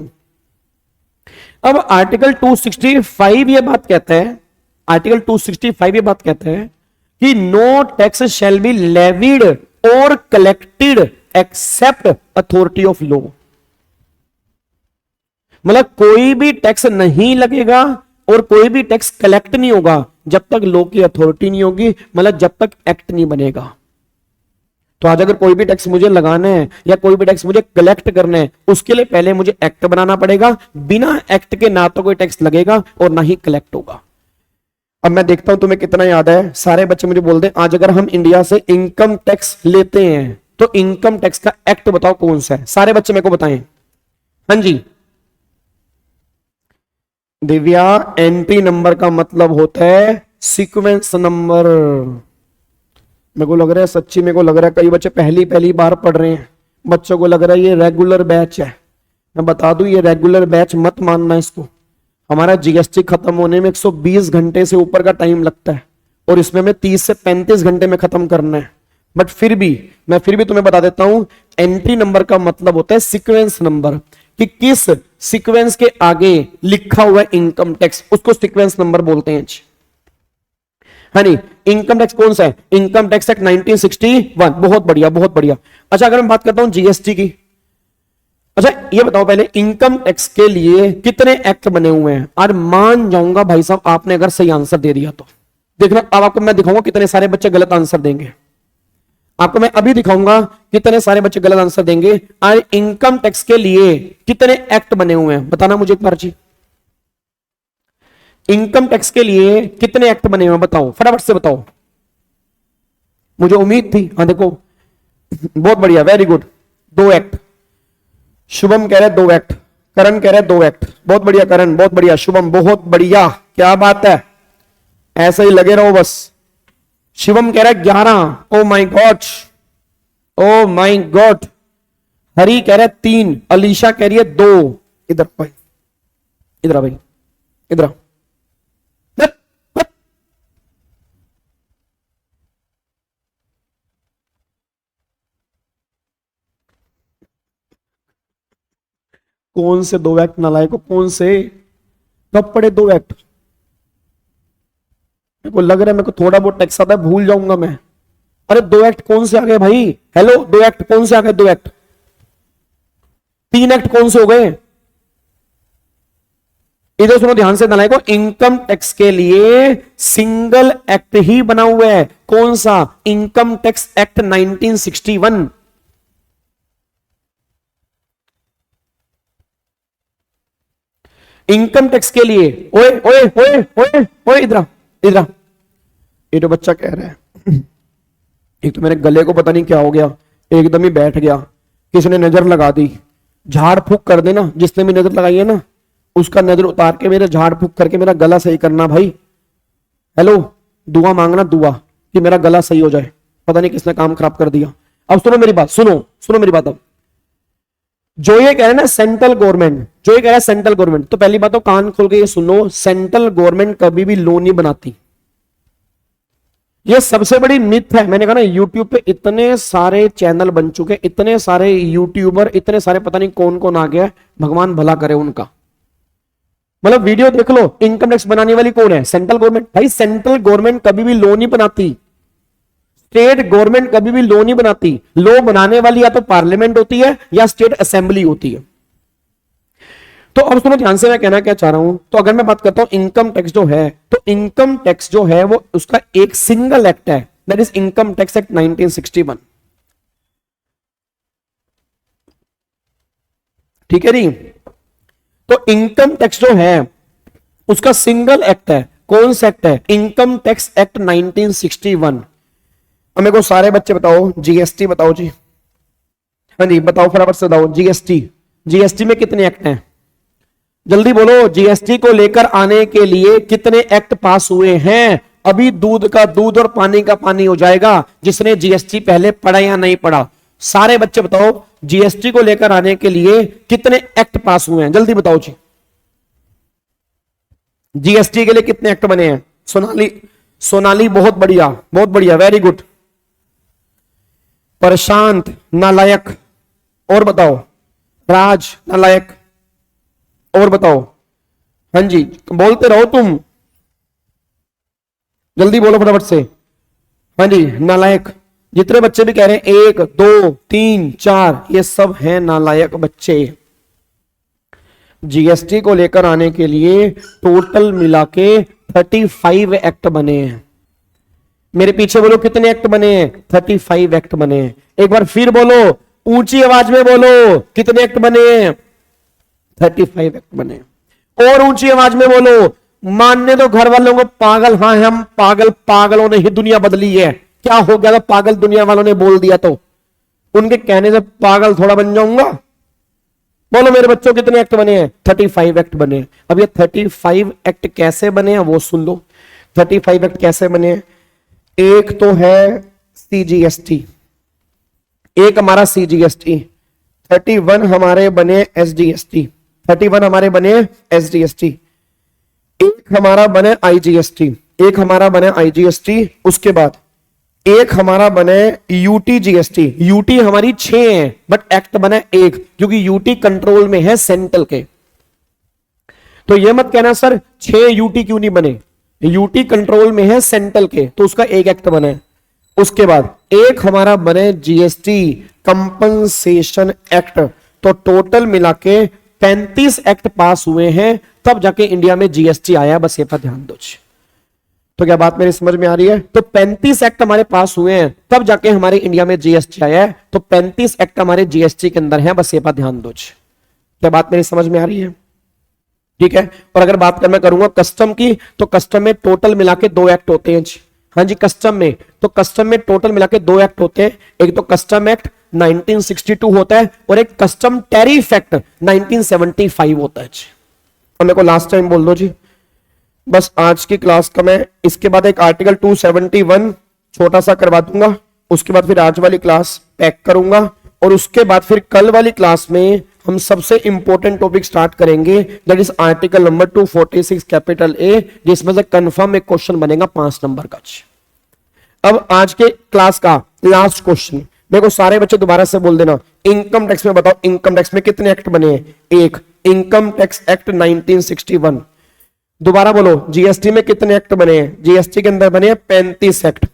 अब आर्टिकल 265 ये बात कहता है, आर्टिकल 265 ये बात कहता है कि no tax shall be levied और collected except authority of law. मतलब कोई भी टैक्स नहीं लगेगा और कोई भी टैक्स कलेक्ट नहीं होगा जब तक लॉ की अथॉरिटी नहीं होगी, मतलब जब तक एक्ट नहीं बनेगा। तो आज अगर कोई भी टैक्स मुझे लगाना है या कोई भी टैक्स मुझे कलेक्ट करना है, उसके लिए पहले मुझे एक्ट बनाना पड़ेगा। बिना एक्ट के ना तो कोई टैक्स लगेगा और ना ही कलेक्ट होगा। अब मैं देखता हूं तुम्हें कितना याद है। सारे बच्चे मुझे बोल दें, आज अगर हम इंडिया से इनकम टैक्स लेते हैं तो इनकम टैक्स का एक्ट बताओ कौन सा है? सारे बच्चे मेरे को बताएं। हाँ जी दिव्या, एंट्री नंबर का मतलब होता है सीक्वेंस नंबर। मेरे को लग रहा है, सच्ची मेरे को लग रहा है कई बच्चे पहली बार पढ़ रहे हैं, बच्चों को लग रहा है ये रेगुलर बैच है। मैं बता दूं ये रेगुलर बैच मत मानना इसको। हमारा जीएसटी खत्म होने में 120 घंटे से ऊपर का टाइम लगता है और इसमें हमें 30 से 35 घंटे में खत्म करना है। बट फिर भी मैं तुम्हें बता देता हूं, एंट्री नंबर का मतलब होता है सीक्वेंस नंबर, कि किस सीक्वेंस के आगे लिखा हुआ है इनकम टैक्स, उसको सीक्वेंस नंबर बोलते हैं। हाँ नहीं, इनकम टैक्स कौन सा है? Income tax act 1961। बहुत बढ़िया बहुत बढ़िया। अच्छा अगर मैं बात करता हूं जीएसटी की, अच्छा ये बताओ पहले इनकम टैक्स के लिए कितने एक्ट बने हुए हैं? आज मान जाऊंगा भाई साहब आपने अगर सही आंसर दे दिया तो। देखना अब आपको मैं दिखाऊंगा कितने सारे बच्चे गलत आंसर देंगे। आपको मैं अभी दिखाऊंगा कितने सारे बच्चे गलत आंसर देंगे। आज इनकम टैक्स के लिए कितने एक्ट बने हुए हैं बताना मुझे एक बार जी। इनकम टैक्स के लिए कितने एक्ट बने हुए हैं बताओ, फटाफट से बताओ। मुझे उम्मीद थी। हाँ देखो बहुत बढ़िया, वेरी गुड। 2 एक्ट। शुभम कह रहे 2 एक्ट, करण कह रहे 2 एक्ट। बहुत बढ़िया करण, बहुत बढ़िया शुभम, बहुत बढ़िया, क्या बात है, ऐसा ही लगे रहो बस। शिवम कह रहा है 11। ओ माई गॉड, ओ माई गॉड। हरी कह रहा है 3, अलीशा कह रही है 2। इधर भाई, इधर भाई, इधर कौन से 2 एक्ट नालायकों, कौन से? कब पढ़े 2 एक्ट? मेरे को लग रहा है मेरे को थोड़ा बहुत टैक्स आता है, भूल जाऊंगा मैं। अरे 2 एक्ट कौन से आ गए भाई? हेलो 2 एक्ट कौन से आ गए? 2 एक्ट, 3 एक्ट कौन से हो गए? इधर सुनो ध्यान से नालायकों, इनकम टैक्स के लिए सिंगल एक्ट ही बना हुआ है। कौन सा? Income tax act 1961। Income tax के लिए ओए ओए ओए ओए ओए इधर इधर। ये तो बच्चा कह रहा है, एक तो मेरे गले को पता नहीं क्या हो गया, एकदम ही बैठ गया, किसने नजर लगा दी। झाड़ फूक कर देना, जिसने भी नजर लगाई है ना उसका नजर उतार के मेरे झाड़ फूक करके मेरा गला सही करना भाई। हेलो, दुआ मांगना, दुआ कि मेरा गला सही हो जाए। पता नहीं किसने काम खराब कर दिया। अब सुनो मेरी बात, सुनो मेरी बात। अब जो ये कह रहे हैं ना सेंट्रल गवर्नमेंट, जो ये कह रहा है सेंट्रल गवर्नमेंट, तो पहली बात तो कान खोल के ये सुनो, सेंट्रल गवर्नमेंट कभी भी लॉ नहीं बनाती। ये सबसे बड़ी मिथ है। मैंने कहा ना, यूट्यूब पे इतने सारे चैनल बन चुके, इतने सारे यूट्यूबर, इतने सारे पता नहीं कौन कौन आ गया, भगवान भला करे उनका। मतलब वीडियो देख लो, इनकम टैक्स बनाने वाली कौन है? Central government. भाई सेंट्रल गवर्नमेंट कभी भी लॉ नहीं बनाती, स्टेट गवर्नमेंट कभी भी लॉ नहीं बनाती। लॉ बनाने वाली या तो पार्लियामेंट होती है या स्टेट असेंबली होती है। तो अब सुनो ध्यान से, मैं कहना क्या चाह रहा हूं। तो अगर मैं बात करता हूं इनकम टैक्स जो है, तो इनकम टैक्स जो है वो उसका एक सिंगल एक्ट है, that is income tax act 1961। ठीक है जी। तो इनकम टैक्स जो है उसका सिंगल एक्ट है। कौन सा एक्ट है? Income tax act 1961। अब मेरे को सारे बच्चे बताओ, जीएसटी बताओ जी। हाँ जी बताओ, फटाफट से बताओ। जीएसटी, जीएसटी में कितने एक्ट हैं? जल्दी बोलो। जीएसटी को लेकर आने के लिए कितने एक्ट पास हुए हैं? अभी दूध का दूध और पानी का पानी हो जाएगा जिसने जीएसटी पहले पढ़ा या नहीं पढ़ा। सारे बच्चे बताओ, जीएसटी को लेकर आने के लिए कितने एक्ट पास हुए हैं? जल्दी बताओ जी। जीएसटी के लिए कितने एक्ट बने हैं? सोनाली, सोनाली बहुत बढ़िया, बहुत बढ़िया, वेरी गुड। प्रशांत नालायक, और बताओ। राज नालायक, और बताओ। हाँ जी बोलते रहो तुम, जल्दी बोलो फटाफट से। हाँ जी नालायक। जितने बच्चे भी कह रहे हैं 1 2 3 4, ये सब हैं नालायक बच्चे। जीएसटी को लेकर आने के लिए टोटल मिला के 35 एक्ट बने हैं। मेरे पीछे बोलो कितने एक्ट बने हैं? 35 एक्ट बने हैं। एक बार फिर बोलो, ऊंची आवाज में बोलो, कितने एक्ट बने हैं? 35 एक्ट बने। और ऊंची आवाज में बोलो, मानने दो घर वालों को पागल। हाँ हम पागल, पागलों ने ही दुनिया बदली है। क्या हो गया था? पागल दुनिया वालों ने बोल दिया तो उनके कहने से पागल थोड़ा बन जाऊंगा? बोलो मेरे बच्चों कितने एक्ट बने हैं? 35 एक्ट बने। अब ये 35 एक्ट कैसे बने हैं वो सुन लो। 35 एक्ट कैसे बने हैं? एक तो है सीजीएसटी, एक हमारा सीजीएसटी, 31 हमारे बने एसजीएसटी, 31 हमारे बने एसजीएसटी, एक हमारा बने आईजीएसटी, एक हमारा बने आईजीएसटी। उसके बाद एक हमारा बने यूटी जीएसटी। यूटी हमारी 6 है बट एक्ट बना एक, क्योंकि यूटी कंट्रोल में है सेंट्रल के। तो ये मत कहना सर 6 यूटी क्यों नहीं बने, यूटी कंट्रोल में है सेंट्रल के, तो उसका एक एक्ट बना है। उसके बाद एक हमारा बने जीएसटी कंपनसेशन एक्ट। तो टोटल मिला के 35 एक्ट पास हुए हैं, तब जाके इंडिया में जीएसटी आया। बस ये पर ध्यान दो। तो क्या बात मेरी समझ में आ रही है? तो 35 एक्ट हमारे पास हुए हैं, तब जाके हमारे इंडिया में जीएसटी आया है। तो 35 एक्ट हमारे जीएसटी के अंदर है, बस ये पर ध्यान दो। क्या बात मेरी समझ में आ रही है? ठीक है। और अगर बात कर मैं करूंगा कस्टम की, तो कस्टम में टोटल मिला के 2 एक्ट होते हैं जी। हाँ जी कस्टम में, तो कस्टम में टोटल मिला के 2 एक्ट होते हैं। एक तो कस्टम एक्ट 1962 होता है और एक कस्टम टैरिफ एक्ट 1975 होता है जी। और मेरे को लास्ट टाइम बोल दो जी, बस आज की क्लास का मैं इसके बाद एक आर्टिकल 271 छोटा सा करवा दूंगा। उसके बाद फिर आज वाली क्लास पैक करूंगा और उसके बाद फिर कल वाली क्लास में हम सबसे इंपॉर्टेंट टॉपिक स्टार्ट करेंगे, that is article number 246 capital A, जिसमें से कंफर्म एक क्वेश्चन बनेगा 5 नंबर का। अब आज के क्लास का लास्ट क्वेश्चन मेरे को सारे बच्चे दोबारा से बोल देना। इनकम टैक्स में बताओ, इनकम टैक्स में कितने एक्ट बने हैं? एक, इनकम टैक्स एक्ट 1961। दोबारा बोलो, जीएसटी में कितने एक्ट बने हैं? जीएसटी के अंदर बने हैं 35 एक्ट।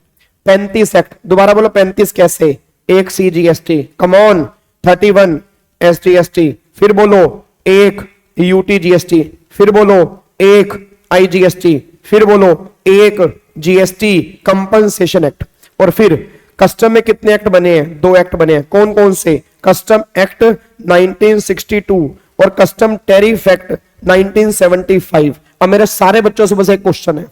35 एक्ट, दोबारा बोलो 35 कैसे? एक सीजीएसटी, कम ऑन, 31 एसजीएसटी, फिर बोलो एक यूटीजीएसटी, फिर बोलो एक आईजीएसटी, फिर बोलो एक जीएसटी कंपनसेशन एक्ट। और फिर कस्टम में कितने एक्ट बने हैं? 2 एक्ट बने हैं। कौन कौन से? कस्टम एक्ट 1962 और कस्टम टैरिफ एक्ट 1975। अब मेरे सारे बच्चों से बस एक क्वेश्चन है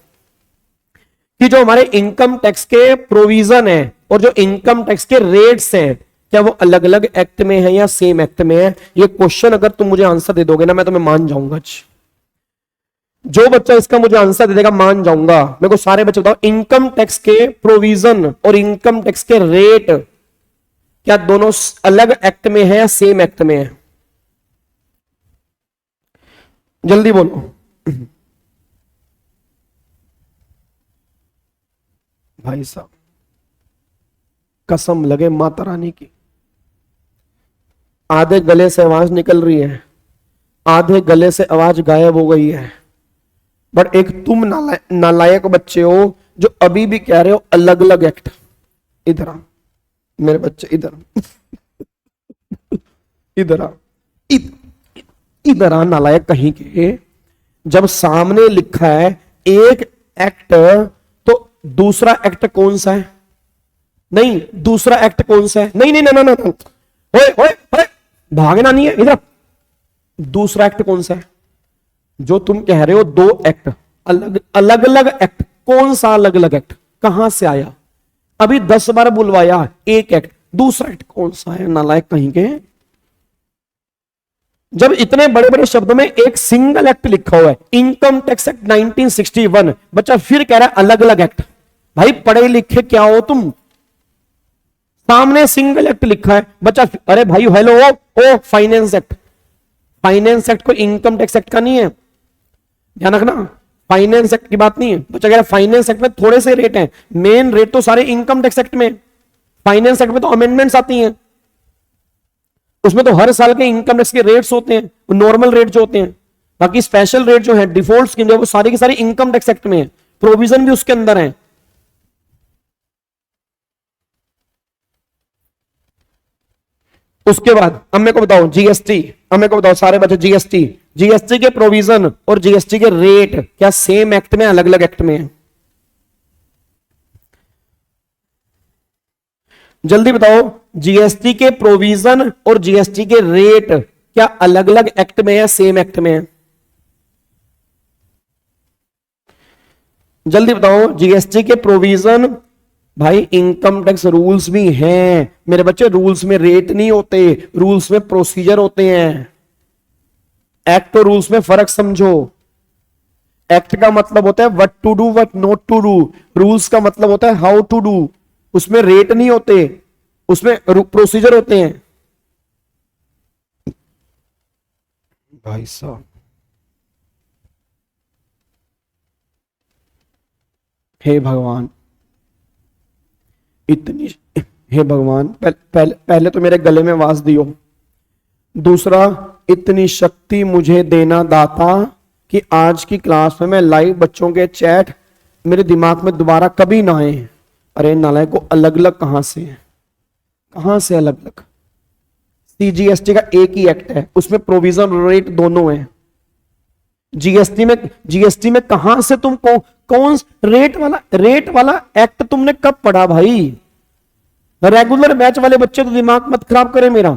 कि जो हमारे इनकम टैक्स के प्रोविजन है और जो इनकम टैक्स के रेट्स हैं, क्या वो अलग अलग एक्ट में है या सेम एक्ट में है? ये क्वेश्चन अगर तुम मुझे आंसर दे दोगे ना, मैं तुम्हें मान जाऊंगा। जो बच्चा इसका मुझे आंसर दे देगा मान जाऊंगा। मेरे को सारे बच्चे बताओ, इनकम टैक्स के प्रोविजन और इनकम टैक्स के रेट क्या दोनों अलग एक्ट में है या सेम एक्ट में है? जल्दी बोलो। भाई साहब कसम लगे माता रानी की, आधे गले से आवाज निकल रही है, आधे गले से आवाज गायब हो गई है। बट एक तुम नालायक बच्चे हो जो अभी भी कह रहे हो अलग अलग एक्ट। इधर आ मेरे बच्चे, इधर इधर आ, इधर आ नालायक कहीं के। जब सामने लिखा है एक एक्ट तो दूसरा एक्ट कौन सा है? नहीं, दूसरा एक्ट कौन सा है? नहीं नहीं नहीं नहीं, ओए ओए ओए भागना नहीं है, इधर। दूसरा एक्ट कौन सा है? जो तुम कह रहे हो दो एक्ट अलग अलग एक्ट, कौन सा अलग अलग एक्ट? कहां से आया? अभी 10 बार बुलवाया एक एक्ट, दूसरा एक्ट कौन सा है नालायक कहीं के? जब इतने बड़े बड़े शब्दों में एक सिंगल एक्ट लिखा हुआ है, इनकम टैक्स एक्ट 1961, बच्चा फिर कह रहा है अलग अलग एक्ट। भाई पढ़े लिखे क्या हो तुम? सामने सिंगल एक्ट लिखा है, बच्चा अरे भाई हेलो ओ फाइनेंस एक्ट। फाइनेंस एक्ट कोई इनकम टैक्स एक्ट का नहीं है, ध्यान रखना। फाइनेंस एक्ट की बात नहीं है। बच्चा कह रहा है फाइनेंस एक्ट में थोड़े से रेट हैं, मेन रेट तो सारे इनकम टैक्स एक्ट में। फाइनेंस एक्ट में तो अमेंडमेंट्स आती हैं, उसमें तो हर साल के इनकम टैक्स के रेट्स होते हैं, नॉर्मल रेट जो होते हैं। बाकी स्पेशल रेट जो है, डिफॉल्ट स्कीम जो है, वो सारी की सारी इनकम टैक्स एक्ट में है, प्रोविजन भी उसके अंदर है। उसके बाद अब मेरे को बताओ जीएसटी, अब मेरे को बताओ सारे बच्चे जीएसटी, जीएसटी के प्रोविजन और जीएसटी के रेट क्या सेम एक्ट में अलग अलग एक्ट में है? जल्दी बताओ, जीएसटी के प्रोविजन और जीएसटी के रेट क्या अलग अलग एक्ट में है सेम एक्ट में है? जल्दी बताओ, जीएसटी के प्रोविजन, भाई इनकम टैक्स रूल्स भी हैं मेरे बच्चे, रूल्स में रेट नहीं होते, रूल्स में प्रोसीजर होते हैं। एक्ट और रूल्स में फर्क समझो। एक्ट का मतलब होता है what to do what not to do, rules का मतलब होता है हाउ टू डू। उसमें रेट नहीं होते, उसमें प्रोसीजर होते हैं। भाई साहब हे भगवान, इतनी, हे भगवान पहले तो मेरे गले में आवाज दियो, दूसरा इतनी शक्ति मुझे देना दाता कि आज की क्लास में मैं लाइव बच्चों के चैट मेरे दिमाग में दोबारा कभी ना आए। अरे नालायक को अलग अलग कहां से है? कहां से अलग अलग? सीजीएसटी का एक ही एक्ट है, उसमें प्रोविजन रेट दोनों है। जीएसटी में कहां से तुमको कौन रेट वाला एक्ट तुमने कब पढ़ा भाई? रेगुलर बैच वाले बच्चे तो दिमाग मत खराब करे मेरा।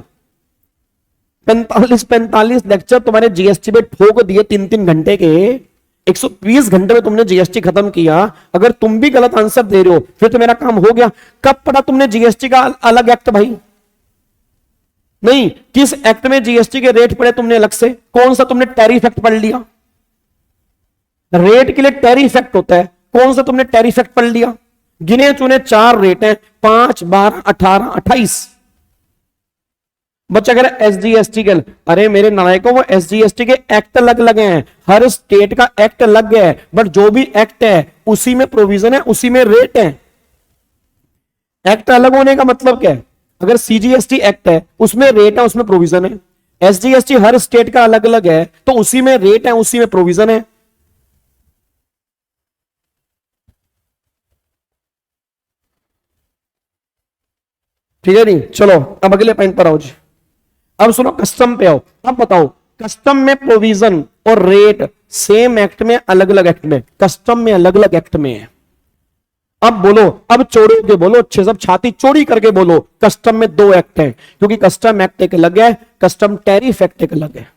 45 लेक्चर तुम्हारे जीएसटी पे ठोक दिए 3-3 घंटे के, 120 घंटे में तुमने जीएसटी खत्म किया। अगर तुम भी गलत आंसर दे रहे हो फिर तो मेरा काम हो गया। कब पढ़ा तुमने जीएसटी का अलग एक्ट भाई? नहीं, किस एक्ट में जीएसटी के रेट पढ़े तुमने अलग से? कौन सा तुमने टैरिफ एक्ट पढ़ लिया? रेट के लिए टैरिफ एक्ट होता है, कौन सा तुमने टैरिफ एक्ट पढ़ लिया? गिने चुने 4 रेट हैं, 5, 12, 18, 28। बच्चा कह रहा है एसजीएसटी के, अरे मेरे नालायकों वो एसजीएसटी के एक्ट अलग अलग हैं, हर स्टेट का एक्ट अलग है, बट जो भी एक्ट है उसी में प्रोविजन है, उसी में रेट है। एक्ट अलग होने का मतलब क्या है? अगर सीजीएसटी एक्ट है उसमें रेट है, उसमें प्रोविजन है। एसजीएसटी हर स्टेट का अलग अलग है तो उसी में रेट है, उसी में प्रोविजन है। ठीक है नहीं? चलो अब अगले पॉइंट पर आओ जी। अब सुनो, कस्टम पे आओ। अब बताओ, कस्टम में प्रोविजन और रेट सेम एक्ट में अलग अलग एक्ट में? कस्टम में अलग अलग एक्ट में है। अब बोलो, अब चौड़ी के बोलो, अच्छे सब छाती चौड़ी करके बोलो, कस्टम में 2 एक्ट हैं, क्योंकि कस्टम एक्ट एक अलग है, कस्टम टैरिफ एक्ट एक अलग है।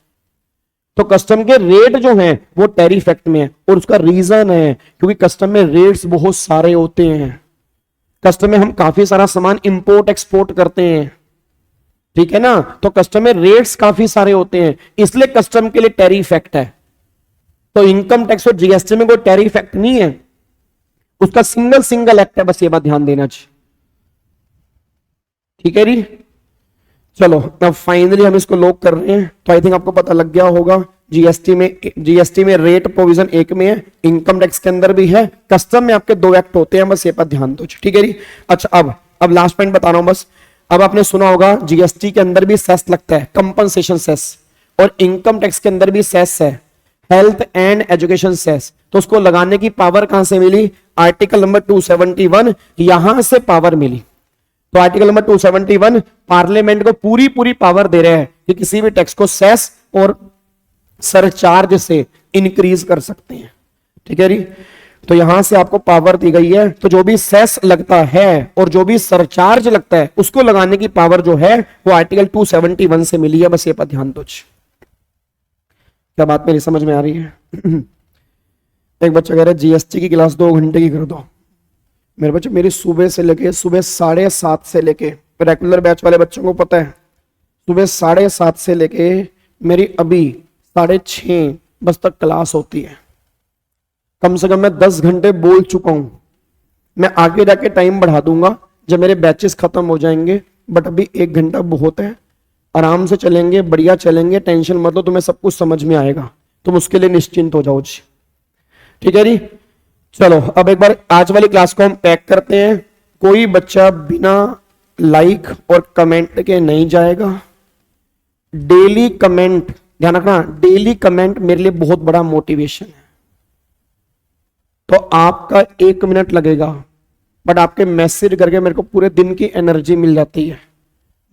तो कस्टम के रेट जो हैं वो टैरिफ एक्ट में है, और उसका रीजन है क्योंकि कस्टम में रेट्स बहुत सारे होते हैं। कस्टम में हम काफी सारा सामान इंपोर्ट एक्सपोर्ट करते हैं, ठीक है ना? तो कस्टम में रेट्स काफी सारे होते हैं, इसलिए कस्टम के लिए टैरिफ एक्ट है। तो इनकम टैक्स और जीएसटी में कोई टैरिफ एक्ट नहीं है, उसका सिंगल एक्ट है, बस ये बात ध्यान देना चाहिए। ठीक है जी? चलो अब फाइनली हम इसको लॉक कर रहे हैं। तो आई थिंक आपको पता लग गया होगा, जीएसटी में रेट प्रोविजन एक में है, इनकम टैक्स के अंदर भी है, कस्टम में आपके 2 एक्ट होते हैं, बस ये पर ध्यान दो, ठीक है जी। अच्छा अब लास्ट पॉइंट बता रहा हूं बस। अब आपने सुना होगा जीएसटी के अंदर भी सेस लगता है, कंपनसेशन सेस, और इनकम टैक्स के अंदर भी सेस है, हेल्थ एंड एजुकेशन सेस। तो उसको लगाने की पावर कहां से मिली? आर्टिकल नंबर 271 यहां से पावर मिली। तो आर्टिकल नंबर 271 पार्लियामेंट को पूरी पावर दे रहे हैं कि किसी भी टैक्स को सेस और सरचार्ज से इंक्रीज कर सकते हैं, ठीक है जी। तो यहां से आपको पावर दी गई है, तो जो भी सेस लगता है और जो भी सरचार्ज लगता है उसको लगाने की पावर जो है वो आर्टिकल 271 से मिली है, बस ये पर ध्यान दो। क्या बात मेरी समझ में आ रही है? एक बच्चा कह रहा है जीएसटी की क्लास 2 घंटे की कर दो। मेरे बच्चे, मेरी सुबह से लेके सुबह 7:30 से लेके, रेगुलर बैच वाले बच्चों को पता है, सुबह 7:30 से लेके मेरी अभी 6:30 बजे तक क्लास होती है। कम से कम मैं 10 घंटे बोल चुका हूं। मैं आगे जाके टाइम बढ़ा दूंगा जब मेरे बैचेस खत्म हो जाएंगे, बट अभी 1 घंटा बहुत है। आराम से चलेंगे, बढ़िया चलेंगे, टेंशन मत लो, तुम्हें सब कुछ समझ में आएगा, तुम उसके लिए निश्चिंत हो जाओ जी, ठीक है जी। चलो अब एक बार आज वाली क्लास को हम पैक करते हैं। कोई बच्चा बिना लाइक और कमेंट के नहीं जाएगा। डेली कमेंट, ध्यान रखना, डेली कमेंट मेरे लिए बहुत बड़ा मोटिवेशन है। तो आपका 1 मिनट लगेगा, बट आपके मैसेज करके मेरे को पूरे दिन की एनर्जी मिल जाती है।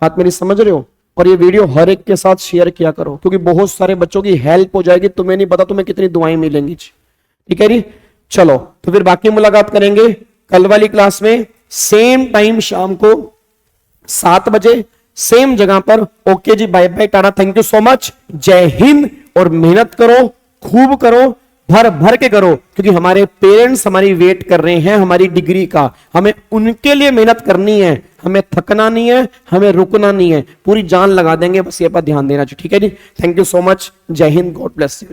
बात मेरी समझ रहे हो? और ये वीडियो हर एक के साथ शेयर किया करो, क्योंकि बहुत सारे बच्चों की हेल्प हो जाएगी। तुम्हें नहीं पता तुम्हें कितनी दुआएं मिलेंगी, ठीक है जी। चलो तो फिर बाकी मुलाकात करेंगे कल वाली क्लास में, सेम टाइम शाम को 7 बजे सेम जगह पर। ओके जी, bye bye, tata, thank you so much, जय हिंद। और मेहनत करो, खूब करो, भर भर के करो, क्योंकि हमारे पेरेंट्स हमारी वेट कर रहे हैं हमारी डिग्री का। हमें उनके लिए मेहनत करनी है, हमें थकना नहीं है, हमें रुकना नहीं है, पूरी जान लगा देंगे, बस ये पर ध्यान देना चाहिए, ठीक है जी। थैंक यू सो मच, जय हिंद, गॉड ब्लेस यू।